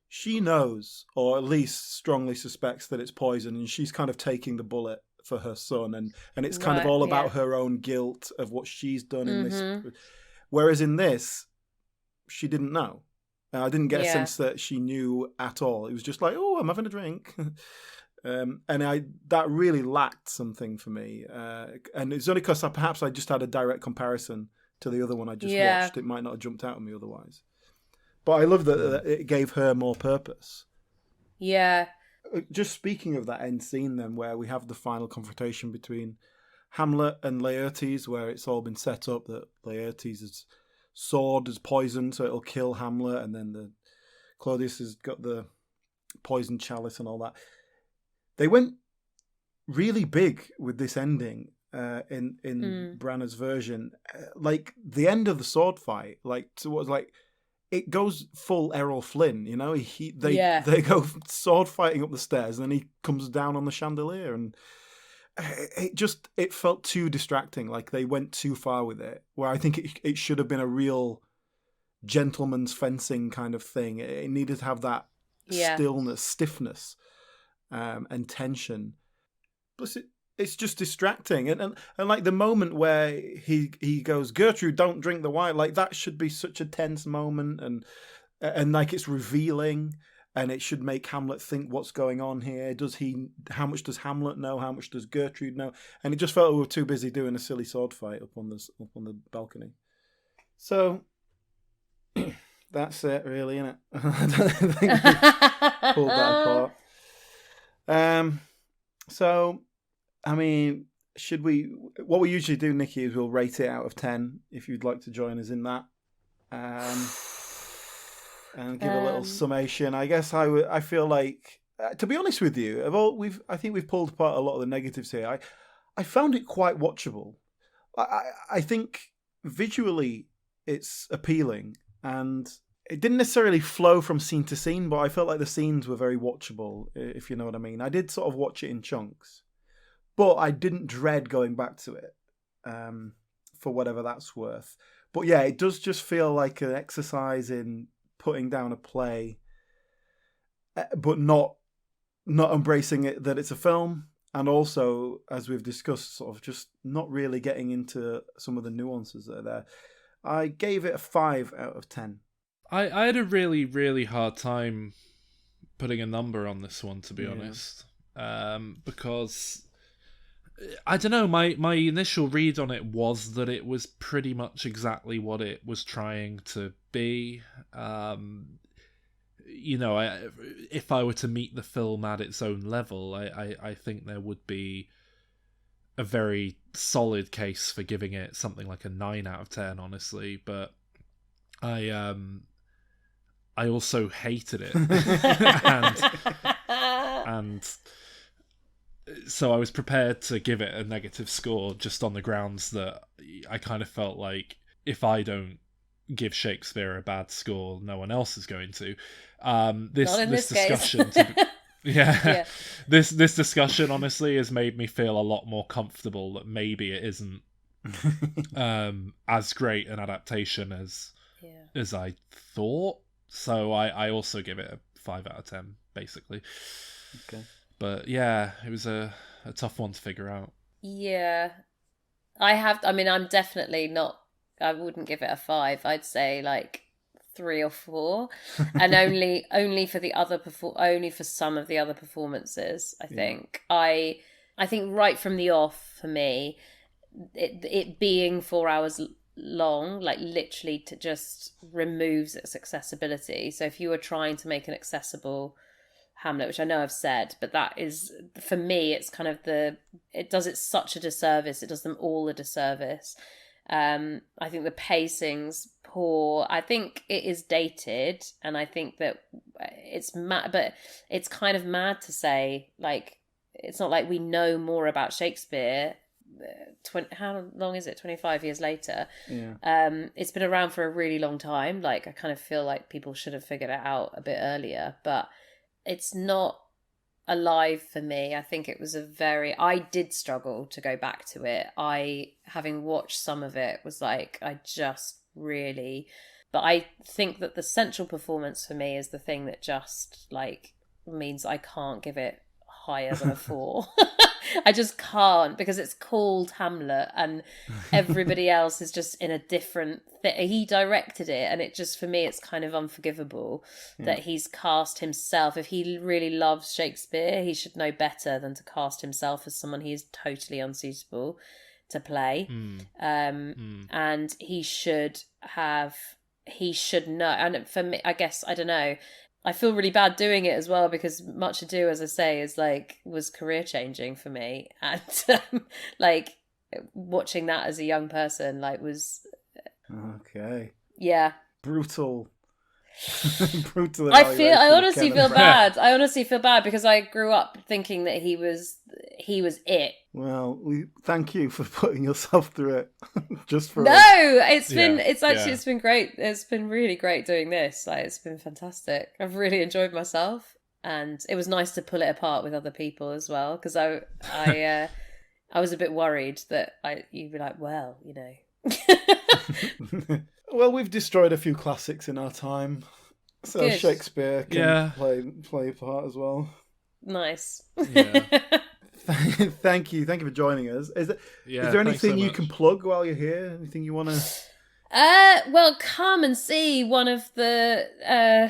she knows, or at least strongly suspects, that it's poison, and she's kind of taking the bullet for her son, and it's kind of all about her own guilt of what she's done in this. Whereas in this, she didn't know. I didn't get a sense that she knew at all. It was just like, oh, I'm having a drink. And that really lacked something for me. And it's only because perhaps I just had a direct comparison to the other one I just watched. It might not have jumped out at me otherwise. But I love that it gave her more purpose. Yeah. Just speaking of that end scene then, where we have the final confrontation between Hamlet and Laertes, where it's all been set up that Laertes' sword is poisoned, so it'll kill Hamlet, and then Claudius has got the poison chalice and all that. They went really big with this ending in Branagh's version. Like the end of the sword fight, it goes full Errol Flynn, they go sword fighting up the stairs, and then he comes down on the chandelier, and it felt too distracting. Like they went too far with it, where I think it should have been a real gentleman's fencing kind of thing. It needed to have that stillness, stiffness, and tension. Plus, it's just distracting. And like the moment where he goes, Gertrude, don't drink the wine. Like that should be such a tense moment, and like it's revealing, and it should make Hamlet think what's going on here. How much does Hamlet know? How much does Gertrude know? And it just felt we were too busy doing a silly sword fight up on the balcony. So that's it, really, isn't it? I don't think we pulled that apart. So, I mean, what we usually do, Nikki, is we'll rate it out of 10 if you'd like to join us in that. And give a little summation. I guess I feel like, to be honest with you, I think we've pulled apart a lot of the negatives here. I found it quite watchable. I think visually it's appealing, and it didn't necessarily flow from scene to scene, but I felt like the scenes were very watchable, if you know what I mean. I did sort of watch it in chunks, but I didn't dread going back to it, for whatever that's worth. But yeah, it does just feel like an exercise in putting down a play, but not embracing it that it's a film, and also, as we've discussed, sort of just not really getting into some of the nuances that are there. I gave it a 5 out of 10. I had a really, really hard time putting a number on this one, to be honest, because I don't know, my initial read on it was that it was pretty much exactly what it was trying to be. If I were to meet the film at its own level, I think there would be a very solid case for giving it something like a 9 out of 10, honestly. But I also hated it, and so I was prepared to give it a negative score just on the grounds that I kind of felt like if I don't give Shakespeare a bad score, no one else is going to. This discussion, this discussion honestly has made me feel a lot more comfortable that maybe it isn't as great an adaptation as I thought. So I also give it a 5 out of 10, basically. Okay. But yeah, it was a tough one to figure out. Yeah. I'm definitely not, I wouldn't give it a 5. I'd say like 3 or 4. And only for some of the other performances, I think. I think right from the off, for me, it being 4 hours long, like literally to just removes its accessibility. So if you were trying to make an accessible Hamlet, which I know I've said, but that is, for me, it's kind of it does it such a disservice. It does them all a disservice. I think the pacing's poor. I think it is dated, and I think that it's mad, but it's kind of mad to say, like, it's not like we know more about Shakespeare. How long is it? 25 years later. Yeah. It's been around for a really long time. Like, I kind of feel like people should have figured it out a bit earlier, but it's not alive for me. I think it was I did struggle to go back to it. Having watched some of it, was like, but I think that the central performance for me is the thing that just like means I can't give it higher than a 4. I just can't, because it's called Hamlet and everybody else is just in a different he directed it, and it just, for me, it's kind of unforgivable that he's cast himself. If he really loves Shakespeare, he should know better than to cast himself as someone he is totally unsuitable to play. And he should know. And for me, I guess, I don't know, I feel really bad doing it as well, because Much Ado, as I say, was career changing for me, and like watching that as a young person, was okay. Yeah, brutal. Brutal. I honestly feel bad. I honestly feel bad because I grew up thinking that he was it. Well, we thank you for putting yourself through it. Just for it's been great. It's been really great doing this. Like, it's been fantastic. I've really enjoyed myself, and it was nice to pull it apart with other people as well, because I was a bit worried that you'd be like, well, you know. Well, we've destroyed a few classics in our time, so Good. Shakespeare can Yeah. play a part as well. Nice. Yeah. Thank you for joining us. Is there Thanks so anything you much. can plug while you're here? Anything you want to? Well, come and see one of the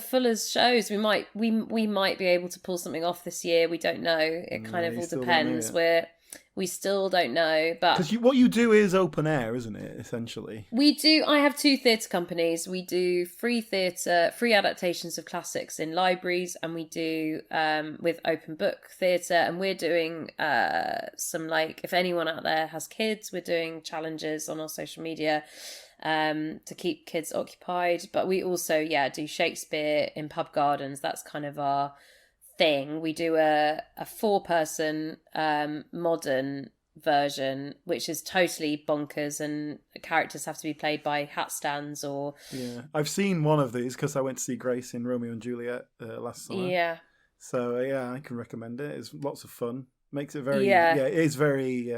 Fuller's shows. We might be able to pull something off this year. We don't know. It kind of you all still don't know depends. yet. We still don't know, but Because what you do is open air, isn't it? Essentially. we do. I have two theatre companies. We do free theatre, free adaptations of classics in libraries, and we do with open book theatre. And we're doing some, like, if anyone out there has kids, we're doing challenges on our social media to keep kids occupied. But we also, do Shakespeare in pub gardens. That's kind of our thing. We do a 4-person modern version, which is totally bonkers, and characters have to be played by hat stands or I've seen one of these because I went to see Grace in Romeo and Juliet last summer. So I can recommend it. It's lots of fun. Makes it very it is very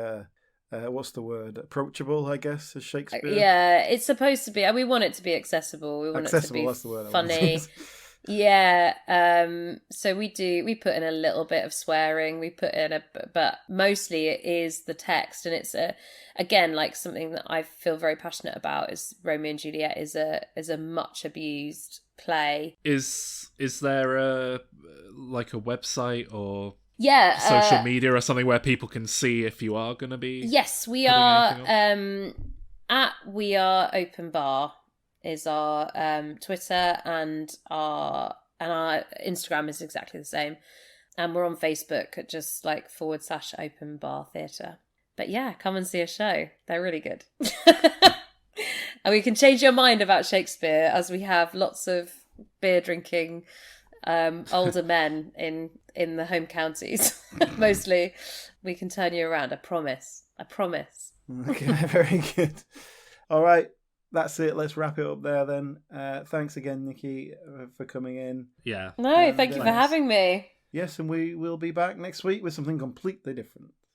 what's the word, approachable, I guess, as Shakespeare. It's supposed to be. We want it to be accessible. We want Accessible, it to that's the word be I wanted. funny. So we put in a little bit of swearing, but mostly it is the text, and it's again, like, something that I feel very passionate about is Romeo and Juliet is a much abused play. Is there a website or social media or something where people can see if you are going to be? Yes, we putting are anything at We Are Open Bar is our Twitter, and our Instagram is exactly the same, and we're on Facebook at just like /Open Bar Theatre. But come and see a show. They're really good. And we can change your mind about Shakespeare, as we have lots of beer drinking older men in the home counties. Mostly. We can turn you around, I promise. Okay, very good. All right, that's it. Let's wrap it up there then. Thanks again, Nikki, for coming in. Yeah. No, thank you for having me. Yes, and we will be back next week with something completely different.